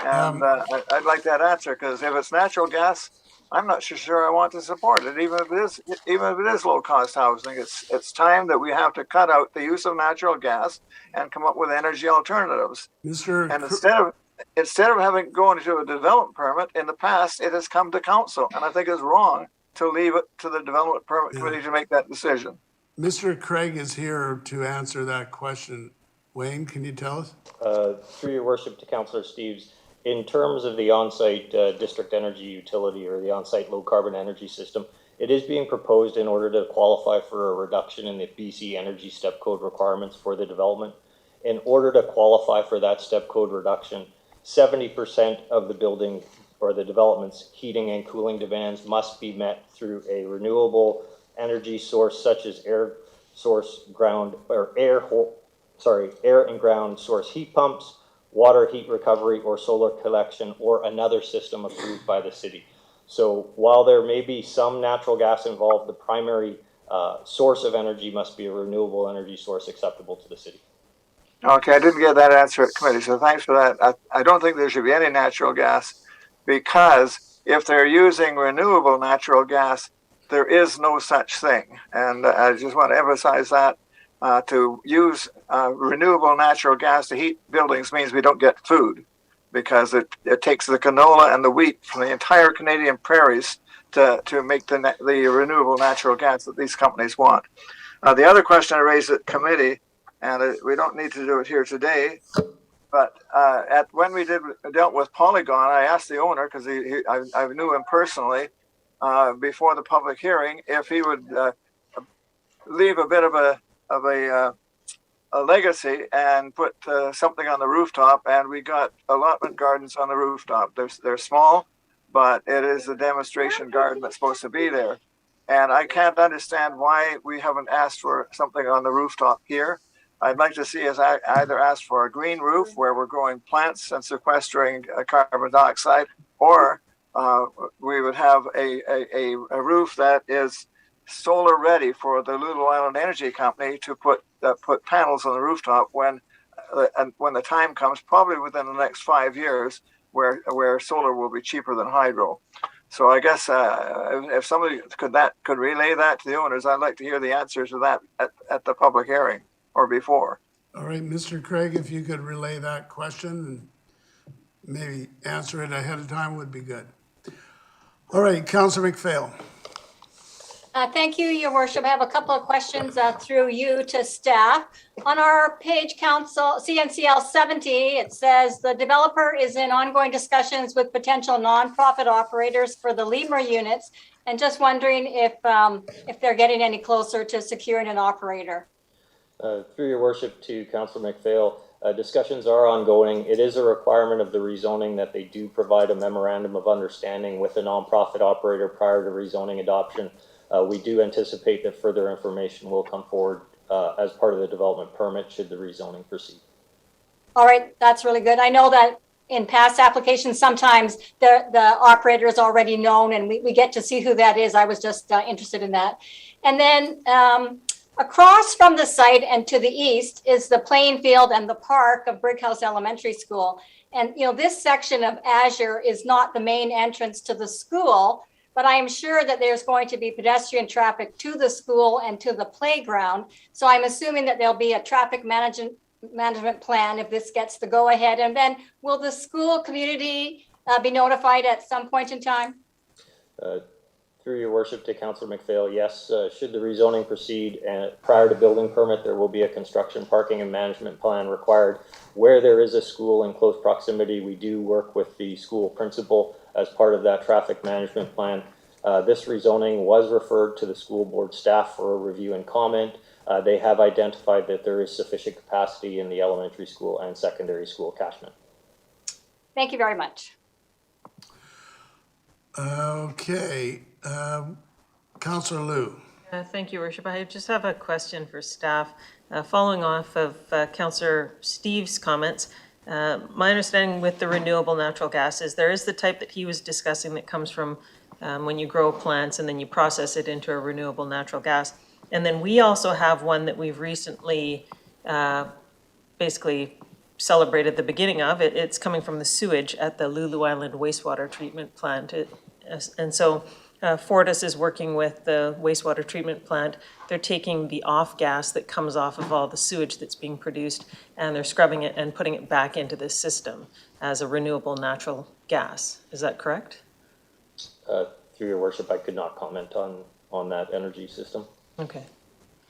And I'd like that answer, because if it's natural gas, I'm not sure I want to support it, even if it is low-cost housing. It's time that we have to cut out the use of natural gas and come up with energy alternatives. And instead of having gone into a development permit, in the past it has come to council, and I think it's wrong to leave it to the development permit committee to make that decision. Mr. Craig is here to answer that question. Wayne, can you tell us? Through your worship to Councillor Steves, in terms of the on-site district energy utility or the on-site low-carbon energy system, it is being proposed in order to qualify for a reduction in the BC Energy Step Code requirements for the development. In order to qualify for that step code reduction, 70% of the building or the development's heating and cooling demands must be met through a renewable energy source such as air and ground source heat pumps, water heat recovery or solar collection, or another system approved by the city. So while there may be some natural gas involved, the primary source of energy must be a renewable energy source acceptable to the city. Okay, I didn't get that answer at committee, so thanks for that. I don't think there should be any natural gas, because if they're using renewable natural gas, there is no such thing. And I just want to emphasize that. To use renewable natural gas to heat buildings means we don't get food, because it takes the canola and the wheat from the entire Canadian prairies to make the renewable natural gas that these companies want. The other question I raised at committee, and we don't need to do it here today, but when we dealt with Polygon, I asked the owner, because I knew him personally, before the public hearing, if he would leave a bit of a legacy and put something on the rooftop, and we got allotment gardens on the rooftop. They're small, but it is a demonstration garden that's supposed to be there. And I can't understand why we haven't asked for something on the rooftop here. I'd like to see us either ask for a green roof where we're growing plants and sequestering carbon dioxide, or we would have a roof that is solar ready for the Little Island Energy Company to put panels on the rooftop when the time comes, probably within the next 5 years, where solar will be cheaper than hydro. So I guess if somebody could relay that to the owners, I'd like to hear the answers to that at the public hearing or before. All right, Mr. Craig, if you could relay that question and maybe answer it ahead of time would be good. All right, Councillor McPhail. Thank you, Your Worship. I have a couple of questions through you to staff. On our page council, CNCL 70, it says the developer is in ongoing discussions with potential nonprofit operators for the Lemur units, and just wondering if they're getting any closer to securing an operator. Through your worship to Councillor McPhail, discussions are ongoing. It is a requirement of the rezoning that they do provide a memorandum of understanding with a nonprofit operator prior to rezoning adoption. We do anticipate that further information will come forward as part of the development permit should the rezoning proceed. All right, that's really good. I know that in past applications, sometimes the operator is already known and we get to see who that is. I was just interested in that. And then Across from the site and to the east is the playing field and the park of Brighouse Elementary School. And, this section of Azure is not the main entrance to the school, but I am sure that there's going to be pedestrian traffic to the school and to the playground. So I'm assuming that there'll be a traffic management plan if this gets the go ahead. And then will the school community be notified at some point in time? Through your worship to Councillor McPhail, yes, should the rezoning proceed and prior to building permit, there will be a construction, parking and management plan required. Where there is a school in close proximity, we do work with the school principal as part of that traffic management plan. This rezoning was referred to the school board staff for a review and comment. They have identified that there is sufficient capacity in the elementary school and secondary school catchment. Thank you very much. Okay, Councillor Liu. Thank you, Worship. I just have a question for staff. Following off of Councillor Steve's comments, my understanding with the renewable natural gas is there is the type that he was discussing that comes from when you grow plants and then you process it into a renewable natural gas. And then we also have one that we've recently basically celebrated the beginning of. It's coming from the sewage at the Lulu Island wastewater treatment plant. And so Fortis is working with the wastewater treatment plant. They're taking the off gas that comes off of all the sewage that's being produced, and they're scrubbing it and putting it back into this system as a renewable natural gas. Is that correct? Through your worship, I could not comment on that energy system. Okay.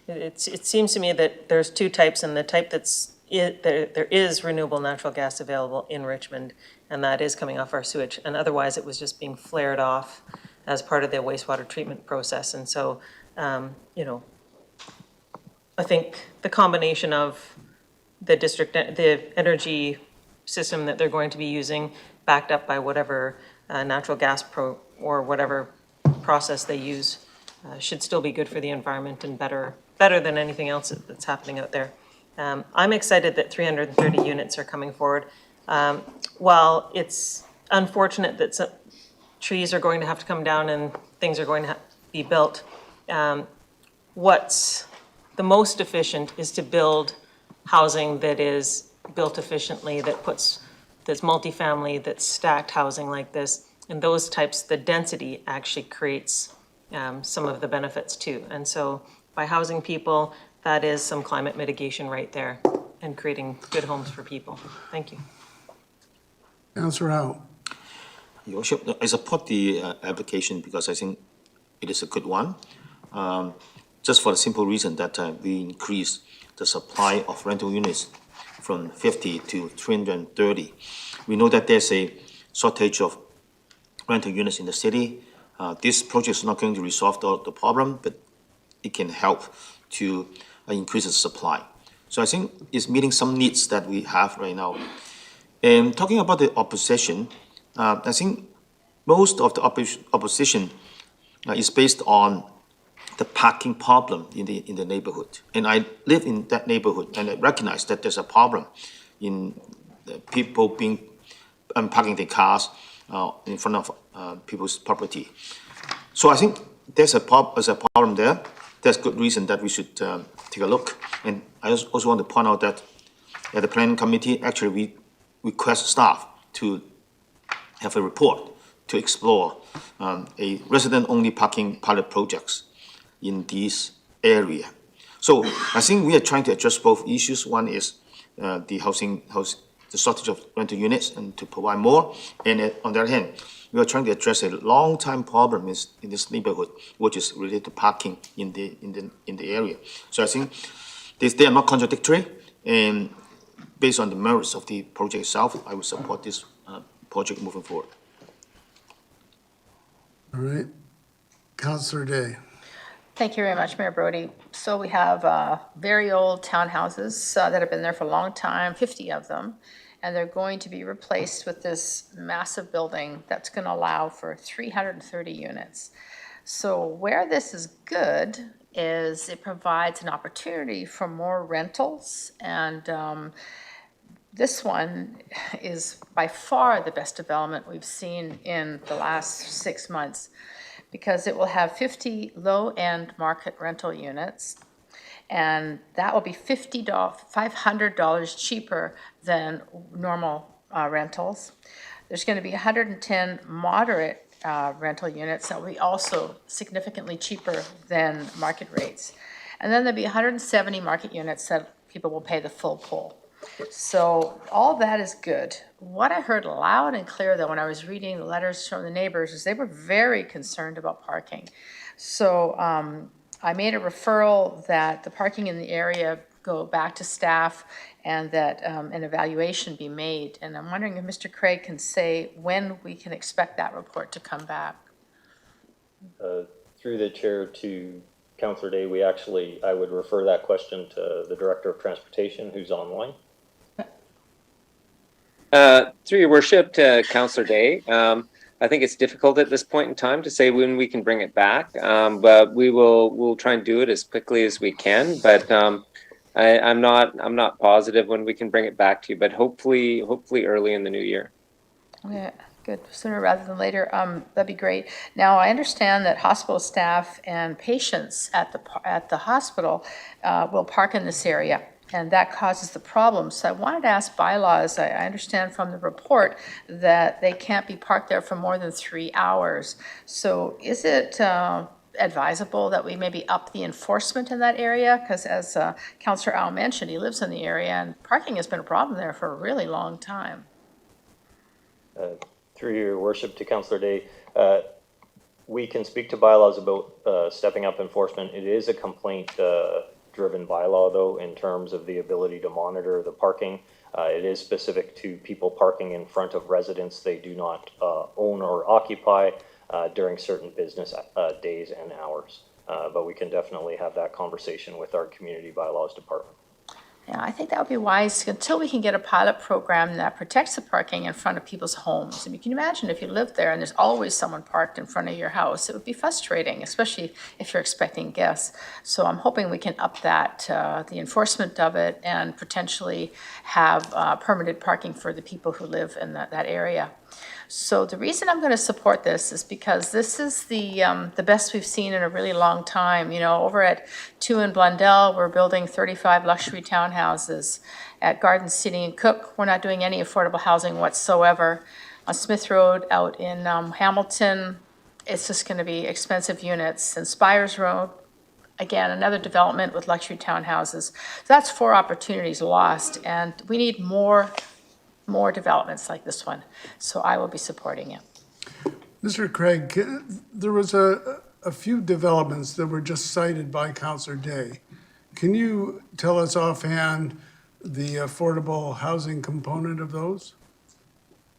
It seems to me that there's two types, and the type there is renewable natural gas available in Richmond, and that is coming off our sewage. And otherwise, it was just being flared off as part of the wastewater treatment process. And so, I think the combination of the energy system that they're going to be using, backed up by whatever natural gas or whatever process they use, should still be good for the environment and better than anything else that's happening out there. I'm excited that 330 units are coming forward. While it's unfortunate that some trees are going to have to come down and things are going to be built, what's the most efficient is to build housing that is built efficiently, that's multifamily, that's stacked housing like this. And those types, the density actually creates some of the benefits too. And so by housing people, that is some climate mitigation right there and creating good homes for people. Thank you. Councillor Howe. Your Worship, I support the application because I think it is a good one. Just for the simple reason that we increase the supply of rental units from 50 to 330. We know that there's a shortage of rental units in the city. This project is not going to resolve the problem, but it can help to increase the supply. So I think it's meeting some needs that we have right now. And talking about the opposition, I think most of the opposition is based on the parking problem in the neighborhood. And I live in that neighborhood, and I recognize that there's a problem in the people parking their cars in front of people's property. So I think there's a problem there. There's good reason that we should take a look. And I also want to point out that at the planning committee, actually we request staff to have a report to explore a resident-only parking pilot projects in this area. So I think we are trying to address both issues. One is the shortage of rental units and to provide more. And on the other hand, we are trying to address a long-time problem in this neighborhood, which is related to parking in the area. So I think they are not contradictory, and based on the merits of the project itself, I will support this project moving forward. All right. Councillor Day. Thank you very much, Mayor Brody. So we have very old townhouses that have been there for a long time, 50 of them, and they're going to be replaced with this massive building that's going to allow for 330 units. So where this is good is it provides an opportunity for more rentals, and this one is by far the best development we've seen in the last 6 months, because it will have 50 low-end market rental units. And that will be $500 cheaper than normal rentals. There's going to be 110 moderate rental units that will be also significantly cheaper than market rates. And then there'll be 170 market units that people will pay the full pull. So all that is good. What I heard loud and clear, though, when I was reading the letters from the neighbors, is they were very concerned about parking. So I made a referral that the parking in the area go back to staff and that an evaluation be made. And I'm wondering if Mr. Craig can say when we can expect that report to come back. Through the chair to Councillor Day, I would refer that question to the Director of Transportation, who's online. Through your worship to Councillor Day, I think it's difficult at this point in time to say when we can bring it back, but we'll try and do it as quickly as we can. But I'm not positive when we can bring it back to you, but hopefully early in the new year. Yeah, good. Sooner rather than later. That'd be great. Now, I understand that hospital staff and patients at the hospital will park in this area, and that causes the problem. So I wanted to ask bylaws. I understand from the report that they can't be parked there for more than 3 hours. So is it advisable that we maybe up the enforcement in that area? Because as Councillor Al mentioned, he lives in the area, and parking has been a problem there for a really long time. Through your worship to Councillor Day, we can speak to bylaws about stepping up enforcement. It is a complaint driven bylaw, though, in terms of the ability to monitor the parking. It is specific to people parking in front of residents they do not own or occupy during certain business days and hours. But we can definitely have that conversation with our community bylaws department. Yeah, I think that would be wise until we can get a pilot program that protects the parking in front of people's homes. I mean, can you imagine if you lived there and there's always someone parked in front of your house? It would be frustrating, especially if you're expecting guests. So I'm hoping we can up that, the enforcement of it, and potentially have permitted parking for the people who live in that area. So the reason I'm going to support this is because this is the best we've seen in a really long time. You know, over at 2 in Blundell, we're building 35 luxury townhouses. At Garden City and Cook, we're not doing any affordable housing whatsoever. On Smith Road out in Hamilton, it's just going to be expensive units. And Spires Road, again, another development with luxury townhouses. So that's 4 opportunities lost, and we need more developments like this one. So I will be supporting it. Mr. Craig, there was a few developments that were just cited by Councillor Day. Can you tell us offhand the affordable housing component of those?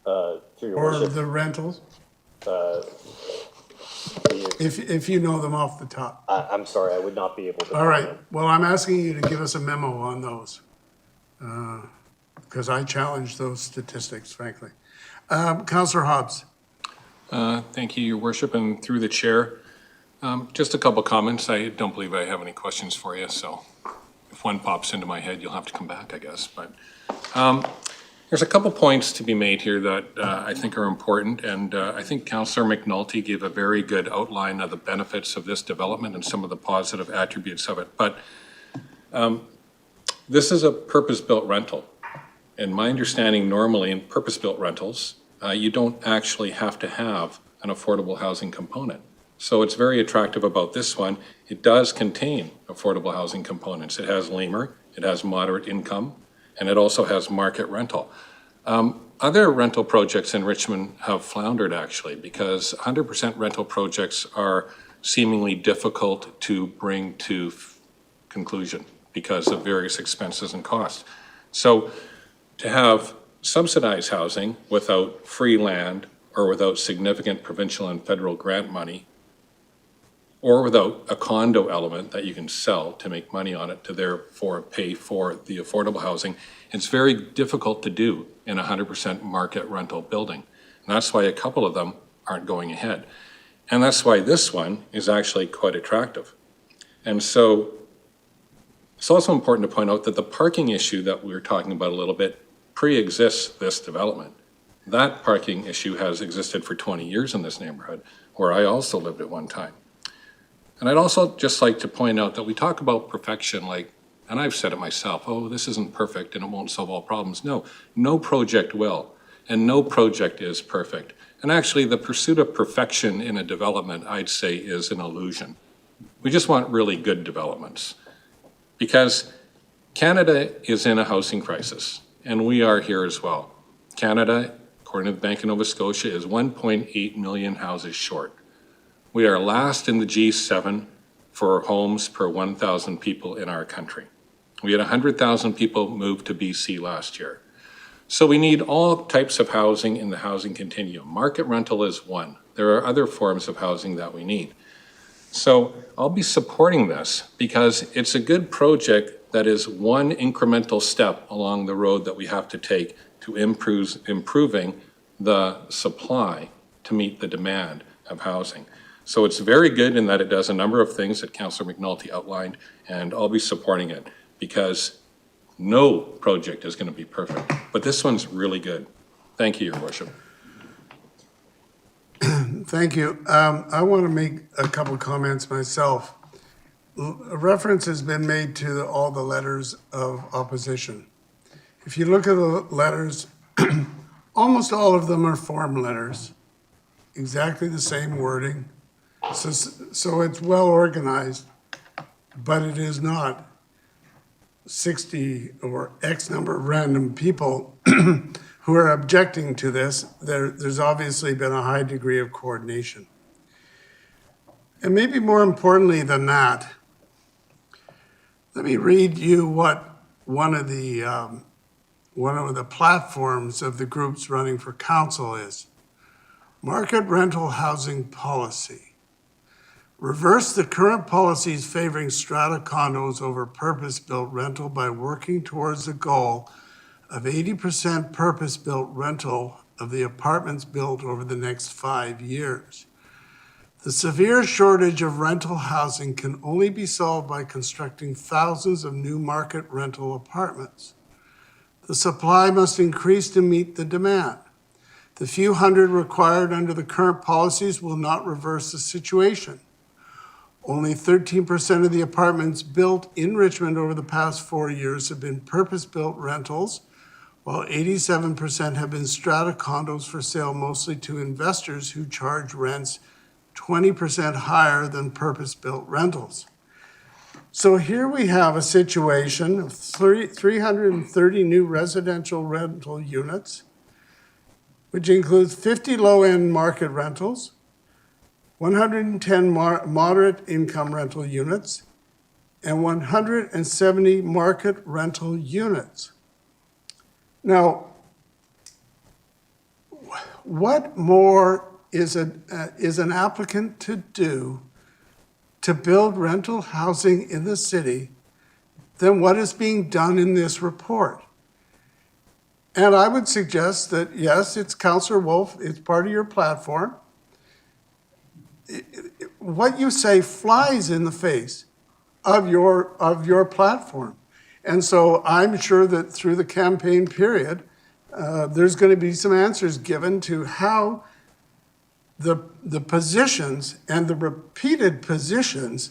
Through your Or worship, the rentals? If you know them off the top. I'm sorry, I would not be able to. All right, well, I'm asking you to give us a memo on those. Because I challenge those statistics, frankly. Councillor Hobbs. Thank you, Your Worship, and through the chair. Just a couple comments. I don't believe I have any questions for you, so if one pops into my head, you'll have to come back, I guess. But there's a couple points to be made here that I think are important, and I think Councillor McNulty gave a very good outline of the benefits of this development and some of the positive attributes of it. But this is a purpose-built rental. And my understanding, normally in purpose-built rentals, you don't actually have to have an affordable housing component. So it's very attractive about this one. It does contain affordable housing components. It has LAMR, it has moderate income, and it also has market rental. Other rental projects in Richmond have floundered, actually, because 100% rental projects are seemingly difficult to bring to conclusion because of various expenses and costs. So to have subsidized housing without free land or without significant provincial and federal grant money, or without a condo element that you can sell to make money on it to therefore pay for the affordable housing, it's very difficult to do in a 100% market rental building. And that's why a couple of them aren't going ahead. And that's why this one is actually quite attractive. And so it's also important to point out that the parking issue that we were talking about a little bit pre-exists this development. That parking issue has existed for 20 years in this neighborhood, where I also lived at one time. And I'd also just like to point out that we talk about perfection, like, and I've said it myself, oh, this isn't perfect and it won't solve all problems. No, no project will, and no project is perfect. And actually, the pursuit of perfection in a development, I'd say, is an illusion. We just want really good developments. Because Canada is in a housing crisis, and we are here as well. Canada, according to the Bank of Nova Scotia, is 1.8 million houses short. We are last in the G7 for homes per 1,000 people in our country. We had 100,000 people move to BC last year. So we need all types of housing in the housing continuum. Market rental is one. There are other forms of housing that we need. So I'll be supporting this because it's a good project that is one incremental step along the road that we have to take to improving the supply to meet the demand of housing. So it's very good in that it does a number of things that Councillor McNulty outlined, and I'll be supporting it because no project is going to be perfect, but this one's really good. Thank you, Your Worship. Thank you. I want to make a couple comments myself. A reference has been made to all the letters of opposition. If you look at the letters, almost all of them are form letters, exactly the same wording. So it's well organized, but it is not 60 or X number of random people who are objecting to this. There's obviously been a high degree of coordination. And maybe more importantly than that, let me read you what one of the platforms of the groups running for council is. Market rental housing policy. Reverse the current policies favoring strata condos over purpose-built rental by working towards the goal of 80% purpose-built rental of the apartments built over the next 5 years. The severe shortage of rental housing can only be solved by constructing thousands of new market rental apartments. The supply must increase to meet the demand. The few hundred required under the current policies will not reverse the situation. Only 13% of the apartments built in Richmond over the past 4 years have been purpose-built rentals, while 87% have been strata condos for sale, mostly to investors who charge rents 20% higher than purpose-built rentals. So here we have a situation of 330 new residential rental units, which includes 50 low-end market rentals, 110 moderate income rental units, and 170 market rental units. Now, what more is an applicant to do to build rental housing in the city than what is being done in this report? And I would suggest that, yes, it's Councillor Wolf, it's part of your platform. What you say flies in the face of your platform. And so I'm sure that through the campaign period, there's going to be some answers given to how the positions and the repeated positions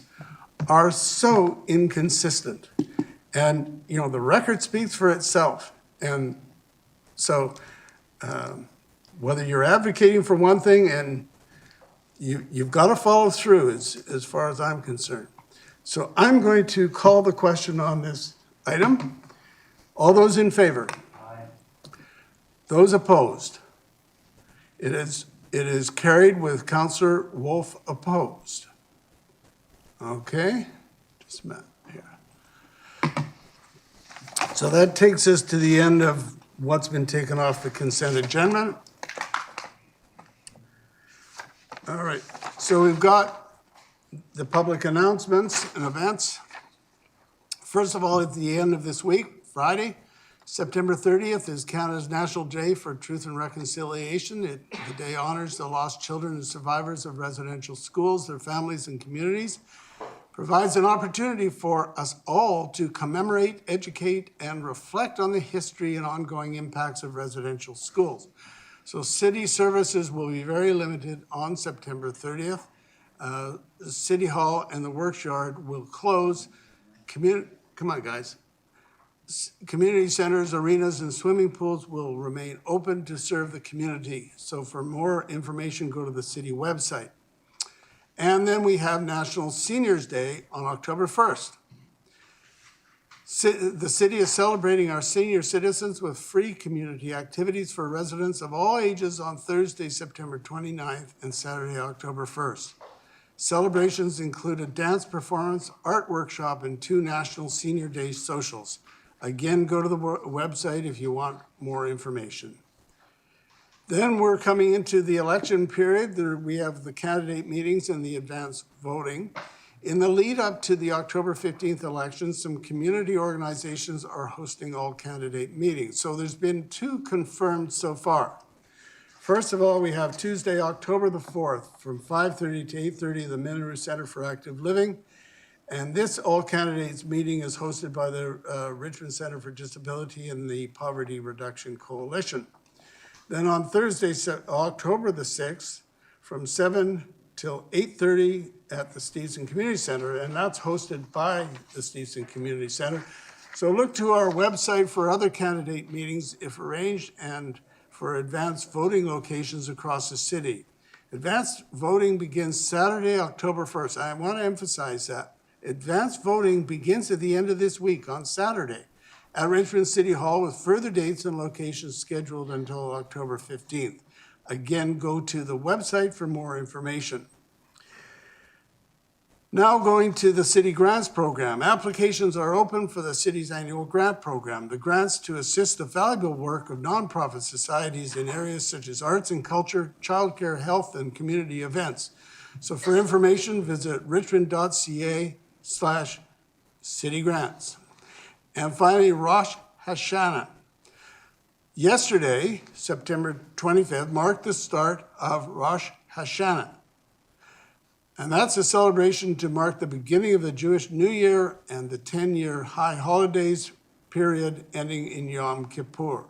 are so inconsistent. And, you know, the record speaks for itself. And so whether you're advocating for one thing and you've got to follow through as far as I'm concerned. So I'm going to call the question on this item. All those in favor? Aye. Those opposed? It is carried with Councillor Wolf opposed. Okay, just a minute here. So that takes us to the end of what's been taken off the consent agenda. All right, so we've got the public announcements and events. First of all, at the end of this week, Friday, September 30th is Canada's National Day for Truth and Reconciliation. The day honors the lost children and survivors of residential schools, their families and communities, provides an opportunity for us all to commemorate, educate, and reflect on the history and ongoing impacts of residential schools. So city services will be very limited on September 30th. City Hall and the Works Yard will close. Come on, guys. Community centers, arenas, and swimming pools will remain open to serve the community. So for more information, go to the city website. And then we have National Seniors Day on October 1st. The city is celebrating our senior citizens with free community activities for residents of all ages on Thursday, September 29th and Saturday, October 1st. Celebrations include a dance performance, art workshop, and 2 National Senior Day socials. Again, go to the website if you want more information. Then we're coming into the election period. We have the candidate meetings and the advanced voting. In the lead up to the October 15th election, some community organizations are hosting all candidate meetings. So there's been 2 confirmed so far. First of all, we have Tuesday, October the 4th, from 5:30 to 8:30, the Minoru Center for Active Living. And this all candidates meeting is hosted by the Richmond Center for Disability and the Poverty Reduction Coalition. Then on Thursday, October the 6th, from 7 till 8:30 at the Stevenson Community Center, and that's hosted by the Stevenson Community Center. So look to our website for other candidate meetings if arranged and for advanced voting locations across the city. Advanced voting begins Saturday, October 1st. I want to emphasize that. Advanced voting begins at the end of this week on Saturday at Richmond City Hall with further dates and locations scheduled until October 15th. Again, go to the website for more information. Now going to the city grants program. Applications are open for the city's annual grant program. The grants to assist the valuable work of nonprofit societies in areas such as arts and culture, childcare, health, and community events. So for information, visit richmond.ca/citygrants. And finally, Rosh Hashanah. Yesterday, September 25th, marked the start of Rosh Hashanah. And that's a celebration to mark the beginning of the Jewish New Year and the 10-year high holidays period ending in Yom Kippur.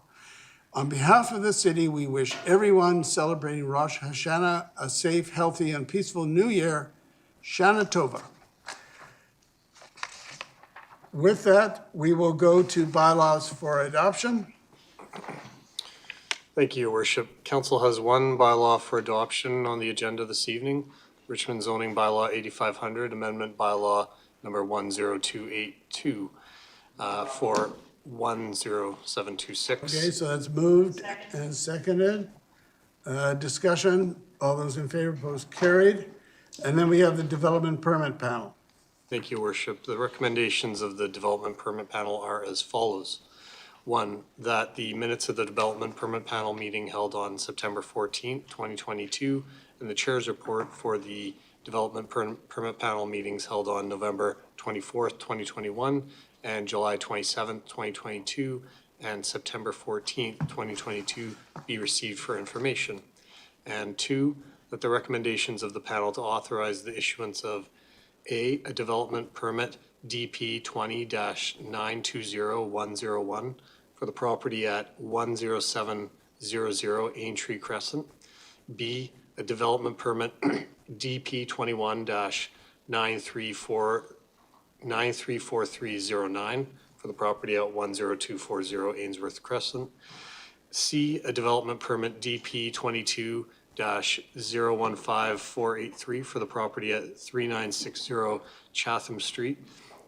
On behalf of the city, we wish everyone celebrating Rosh Hashanah a safe, healthy, and peaceful New Year. Shana Tova. With that, we will go to bylaws for adoption. Thank you, Your Worship. Council has 1 bylaw for adoption on the agenda this evening. Richmond zoning bylaw 8500, amendment bylaw number 10282 for 10726. Okay, so that's moved and seconded. Discussion, all those in favor, opposed, carried. And then we have the development permit panel. Thank you, Your Worship. The recommendations of the development permit panel are as follows. 1, that the minutes of the development permit panel meeting held on September 14th, 2022, and the chair's report for the development permit panel meetings held on November 24th, 2021, and July 27th, 2022, and September 14th, 2022 be received for information. And 2, that the recommendations of the panel to authorize the issuance of a development permit DP 20-920101 for the property at 10700 Aintree Crescent. B, a development permit DP 21-934309 for the property at 10240 Ainsworth Crescent. C, a development permit DP 22-015483 for the property at 3960 Chatham Street.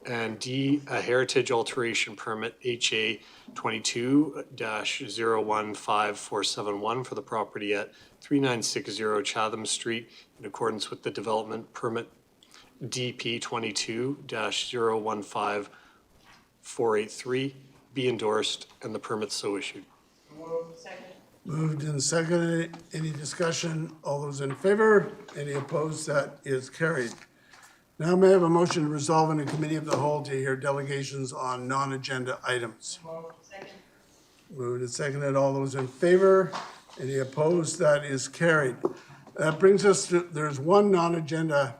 And D, a heritage alteration permit HA 22-015471 for the property at 3960 Chatham Street in accordance with the development permit DP 22-015483 be endorsed and the permit so issued. Moved and seconded. Any discussion? All those in favor? Any opposed? That is carried. Now may I have a motion to resolve in a committee of the whole to hear delegations on non-agenda items? Moved and seconded. All those in favor? Any opposed? That is carried. That brings us to, there's 1 non-agenda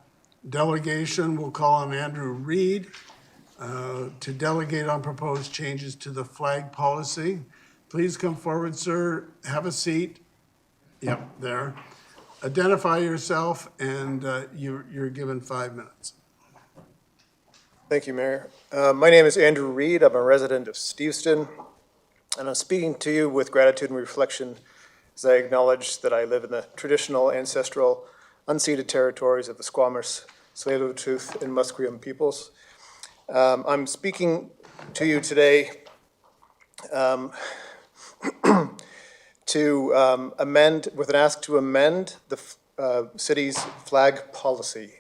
delegation. We'll call on Andrew Reed to delegate on proposed changes to the flag policy. Please come forward, sir. Have a seat. Yep, there. identify yourself, and you're given 5 minutes. Thank you, Mayor. My name is Andrew Reed. I'm a resident of Steveston, and I'm speaking to you with gratitude and reflection as I acknowledge that I live in the traditional, ancestral, unceded territories of the Squamish, Tsleil-Waututh, and Musqueam peoples. I'm speaking to you today to amend, with an ask to amend the city's flag policy.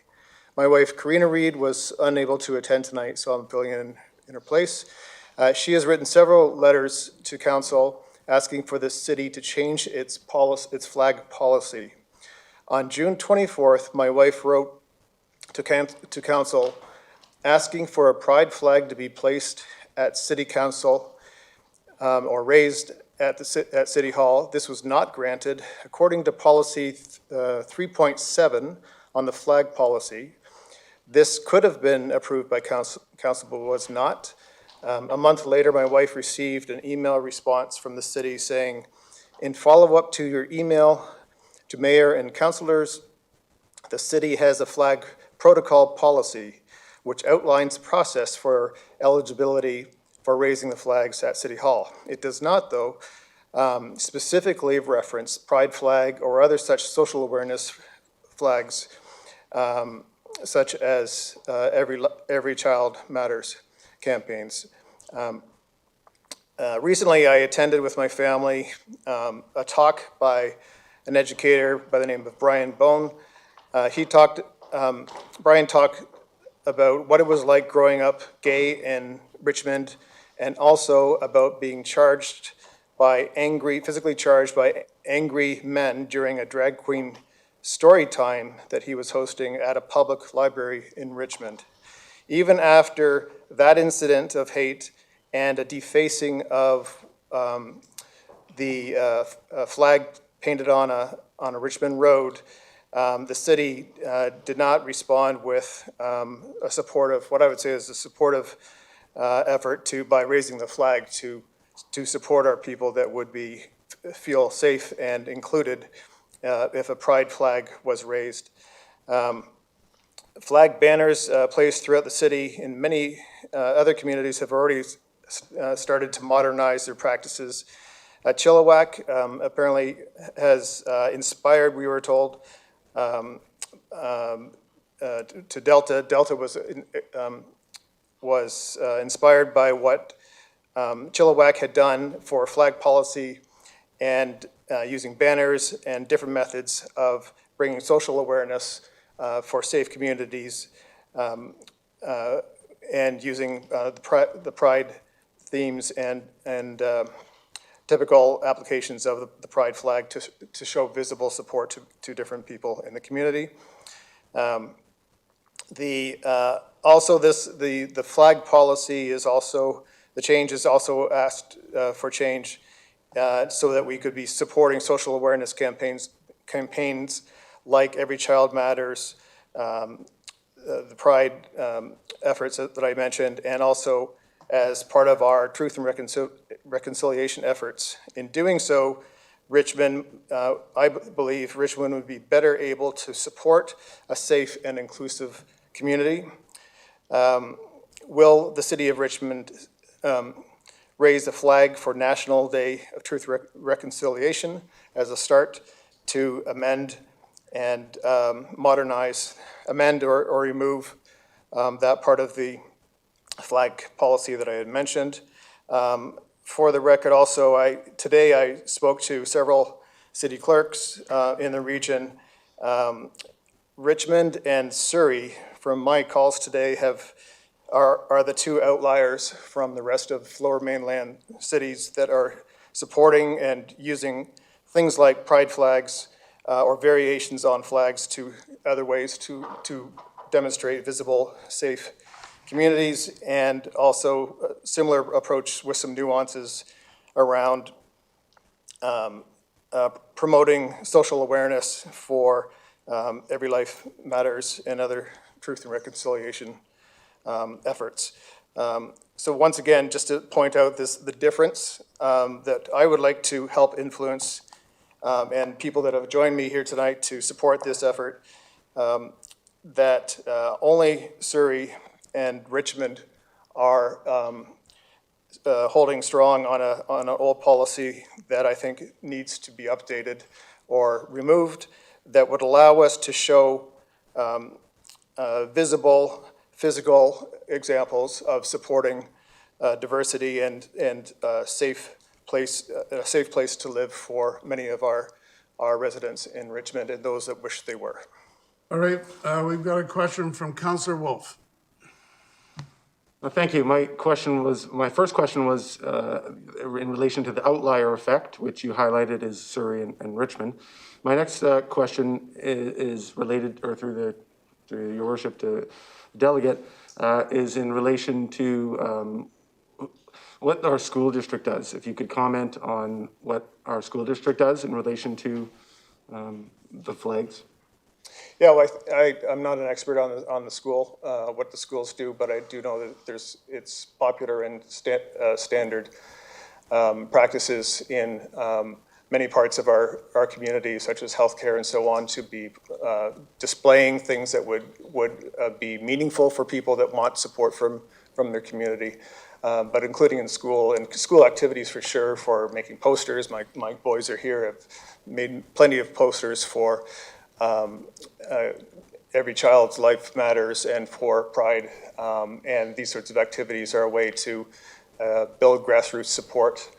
My wife, Karina Reed, was unable to attend tonight, so I'm filling in her place. She has written several letters to council asking for the city to change its flag policy. On June 24th, my wife wrote to council asking for a pride flag to be placed at city council or raised at City Hall. This was not granted. According to policy 3.7 on the flag policy, this could have been approved by council, but was not. A month later, my wife received an email response from the city saying, in follow-up to your email to mayor and councilors, the city has a flag protocol policy which outlines the process for eligibility for raising the flags at City Hall. It does not, though, specifically reference pride flag or other such social awareness flags, such as Every Child Matters campaigns. Recently, I attended with my family a talk by an educator by the name of Brian Bone. Brian talked about what it was like growing up gay in Richmond, and also about being physically charged by angry men during a drag queen story time that he was hosting at a public library in Richmond. Even after that incident of hate and a defacing of the flag painted on a Richmond road, the city did not respond with a supportive, what I would say is a supportive effort by raising the flag to support our people that would feel safe and included if a pride flag was raised. Flag banners placed throughout the city in many other communities have already started to modernize their practices. Chilliwack apparently has inspired, we were told, to Delta. Delta was inspired by what Chilliwack had done for flag policy and using banners and different methods of bringing social awareness for safe communities and using the pride themes and typical applications of the pride flag to show visible support to different people in the community. Also, the flag policy is also, the change is also asked for change so that we could be supporting social awareness campaigns like Every Child Matters, the pride efforts that I mentioned, and also as part of our truth and reconciliation efforts. In doing so, Richmond, I believe Richmond would be better able to support a safe and inclusive community. Will the city of Richmond raise a flag for National Day of Truth and Reconciliation as a start to amend and amend or remove that part of the flag policy that I had mentioned. For the record also, today I spoke to several city clerks in the region. Richmond and Surrey, from my calls today, are the two outliers from the rest of Lower Mainland cities that are supporting and using things like pride flags or variations on flags to other ways to demonstrate visible, safe communities, and also a similar approach with some nuances around promoting social awareness for Every Life Matters and other truth and reconciliation efforts. So once again, just to point out the difference that I would like to help influence and people that have joined me here tonight to support this effort, that only Surrey and Richmond are holding strong on an old policy that I think needs to be updated or removed, that would allow us to show visible, physical examples of supporting diversity and a safe place to live for many of our residents in Richmond and those that wish they were. All right, we've got a question from Councillor Wolf. Thank you. My first question was in relation to the outlier effect, which you highlighted as Surrey and Richmond. My next question is related, or through your worship to delegate, is in relation to what our school district does. If you could comment on what our school district does in relation to the flags. Yeah, well, I'm not an expert on the school, what the schools do, but I do know that it's popular and standard practices in many parts of our community, such as healthcare and so on, to be displaying things that would be meaningful for people that want support from their community, but including in school and school activities for sure, for making posters. My boys are here, have made plenty of posters for Every Child's Life Matters and for Pride, and these sorts of activities are a way to build grassroots support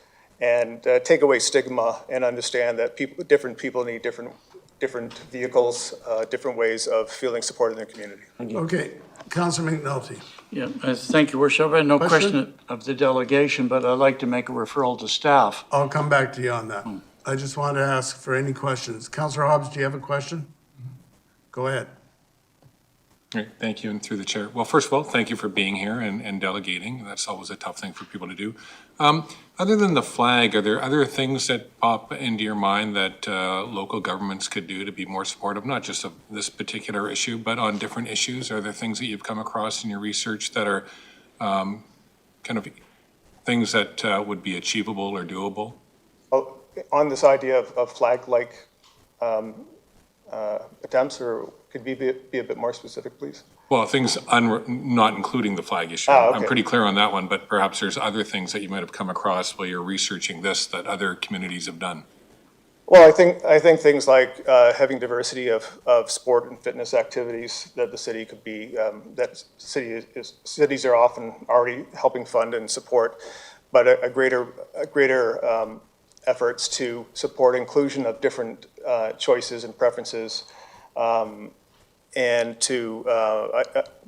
and take away stigma and understand that different people need different vehicles, different ways of feeling support in their community. Okay, Councillor McNulty. Yeah, thank you, Worship. I had no question of the delegation, but I'd like to make a referral to staff. I'll come back to you on that. I just wanted to ask for any questions. Councillor Hobbs, do you have a question? Go ahead. Great, thank you, and through the chair. Well, first of all, thank you for being here and delegating. That's always a tough thing for people to do. Other than the flag, are there other things that pop into your mind that local governments could do to be more supportive, not just of this particular issue, but on different issues? Are there things that you've come across in your research that are kind of things that would be achievable or doable? On this idea of flag-like attempts, or could we be a bit more specific, please? Well, things not including the flag issue. Okay. I'm pretty clear on that one, but perhaps there's other things that you might have come across while you're researching this that other communities have done. Well, I think things like having diversity of sport and fitness activities that the city could be, that cities are often already helping fund and support, but a greater efforts to support inclusion of different choices and preferences, and to,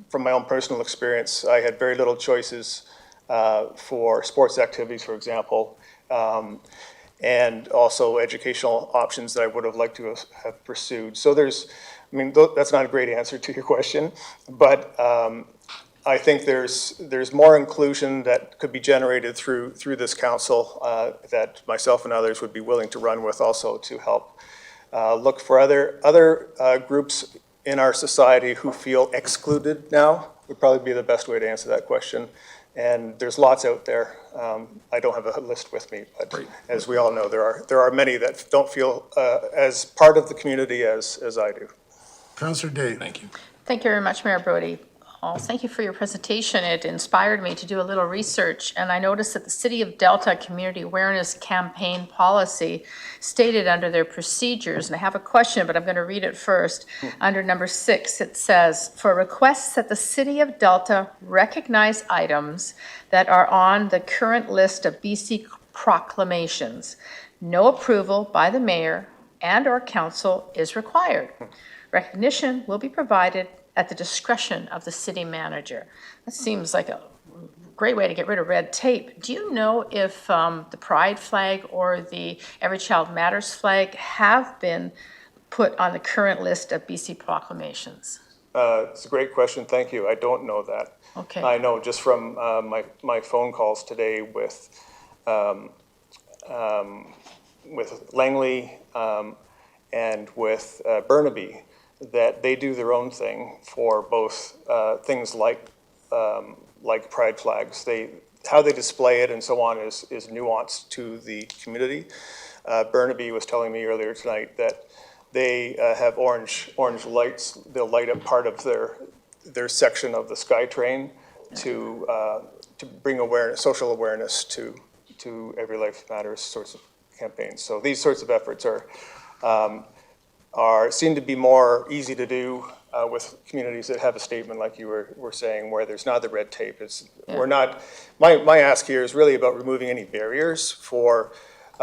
from my own personal experience, I had very little choices for sports activities, for example, and also educational options that I would have liked to have pursued. So that's not a great answer to your question, but I think there's more inclusion that could be generated through this council that myself and others would be willing to run with, also to help look for other groups in our society who feel excluded now, would probably be the best way to answer that question. And there's lots out there. I don't have a list with me, but as we all know, there are many that don't feel as part of the community as I do. Councillor Day. Thank you. Thank you very much, Mayor Brody. Thank you for your presentation. It inspired me to do a little research, and I noticed that the City of Delta Community Awareness Campaign policy stated under their procedures, and I have a question, but I'm going to read it first. Under number 6, it says, for requests that the City of Delta recognize items that are on the current list of BC proclamations, no approval by the mayor and/or council is required. Recognition will be provided at the discretion of the city manager. That seems like a great way to get rid of red tape. Do you know if the Pride flag or the Every Child Matters flag have been put on the current list of BC proclamations? It's a great question. Thank you. I don't know that. Okay. I know just from my phone calls today with Langley and with Burnaby, that they do their own thing for both things like pride flags. How they display it and so on is nuanced to the community. Burnaby was telling me earlier tonight that they have orange lights. They'll light up part of their section of the SkyTrain to bring social awareness to Every Life Matters sorts of campaigns. So these sorts of efforts seem to be more easy to do with communities that have a statement like you were saying, where there's not the red tape. We're not. My ask here is really about removing any barriers for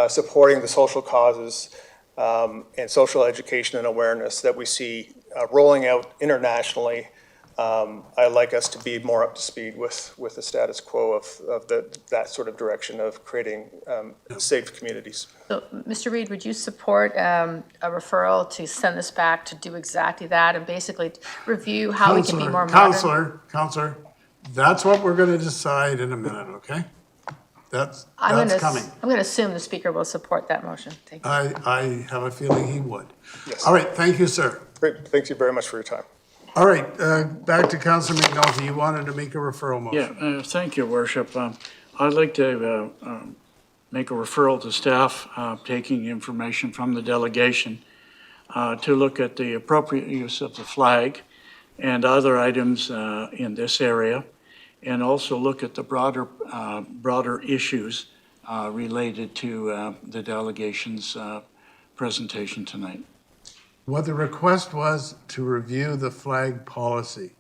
supporting the social causes and social education and awareness that we see rolling out internationally. I'd like us to be more up to speed with the status quo of that sort of direction of creating safe communities. So, Mr. Reed, would you support a referral to send this back to do exactly that and basically review how we can be more modern? Counselor, that's what we're going to decide in a minute, okay? That's coming. I'm going to assume the speaker will support that motion. Thank you. I have a feeling he would. Yes. All right, thank you, sir. Great, thank you very much for your time. All right, back to Councilor McNulty. You wanted to make a referral motion. Yeah, thank you, Worship. I'd like to make a referral to staff, taking information from the delegation to look at the appropriate use of the flag and other items in this area, and also look at the broader issues related to the delegation's presentation tonight. What the request was to review the flag policy.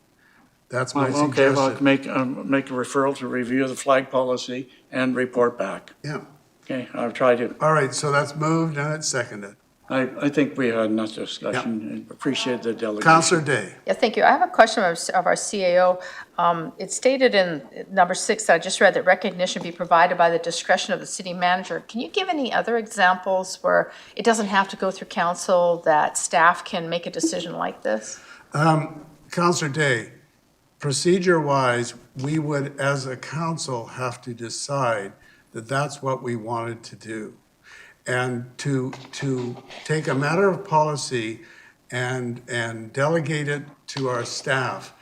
That's my Okay, suggestion. I'll make a referral to review the flag policy and report back. Yeah. Okay, I'll try to. All right, so that's moved and it's seconded. I think we had enough discussion and appreciate the delegation. Councilor Day. Yeah, thank you. I have a question of our CAO. It's stated in number 6 that I just read that recognition be provided by the discretion of the city manager. Can you give any other examples where it doesn't have to go through council, that staff can make a decision like this? Councilor Day, procedure-wise, we would, as a council, have to decide that that's what we wanted to do. And to take a matter of policy and delegate it to our staff,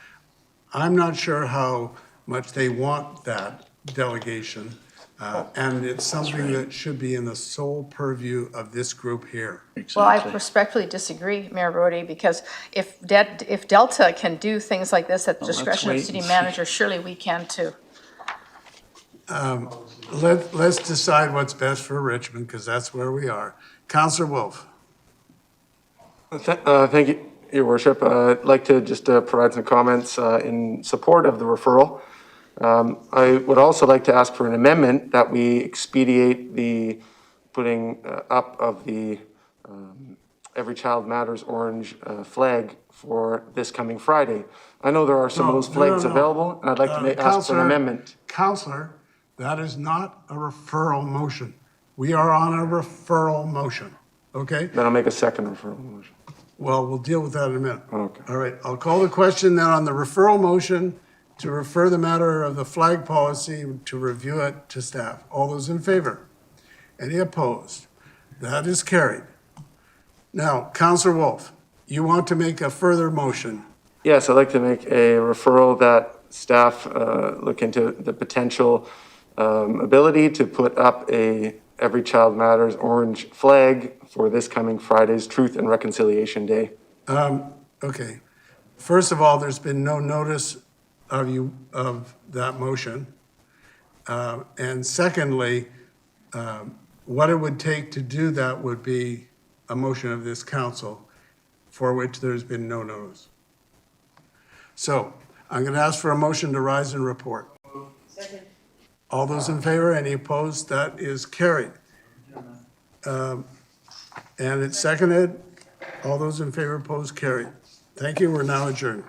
I'm not sure how much they want that delegation. And it's something that should be in the sole purview of this group here. Well, I respectfully disagree, Mayor Brody, because if Delta can do things like this at the discretion of the city manager, surely we can too. Let's decide what's best for Richmond, because that's where we are. Councilor Wolf. Thank you, Your Worship. I'd like to just provide some comments in support of the referral. I would also like to ask for an amendment that we expedite the putting up of the Every Child Matters orange flag for this coming Friday. I know there are some of those flags available, and I'd like to ask for an amendment. Councilor, that is not a referral motion. We are on a referral motion, okay? Then I'll make a second referral motion. Well, we'll deal with that in a minute. Okay. All right, I'll call the question then on the referral motion to refer the matter of the flag policy to review it to staff. All those in favor? Any opposed? That is carried. Now, Councilor Wolf, you want to make a further motion? Yes, I'd like to make a referral that staff look into the potential ability to put up a Every Child Matters orange flag for this coming Friday's Truth and Reconciliation Day. Okay. First of all, there's been no notice of that motion. And secondly, what it would take to do that would be a motion of this council for which there's been no notice. So I'm going to ask for a motion to rise and report. Second. All those in favor? Any opposed? That is carried. And it's seconded. All those in favor, opposed, carried. Thank you. We're now adjourned.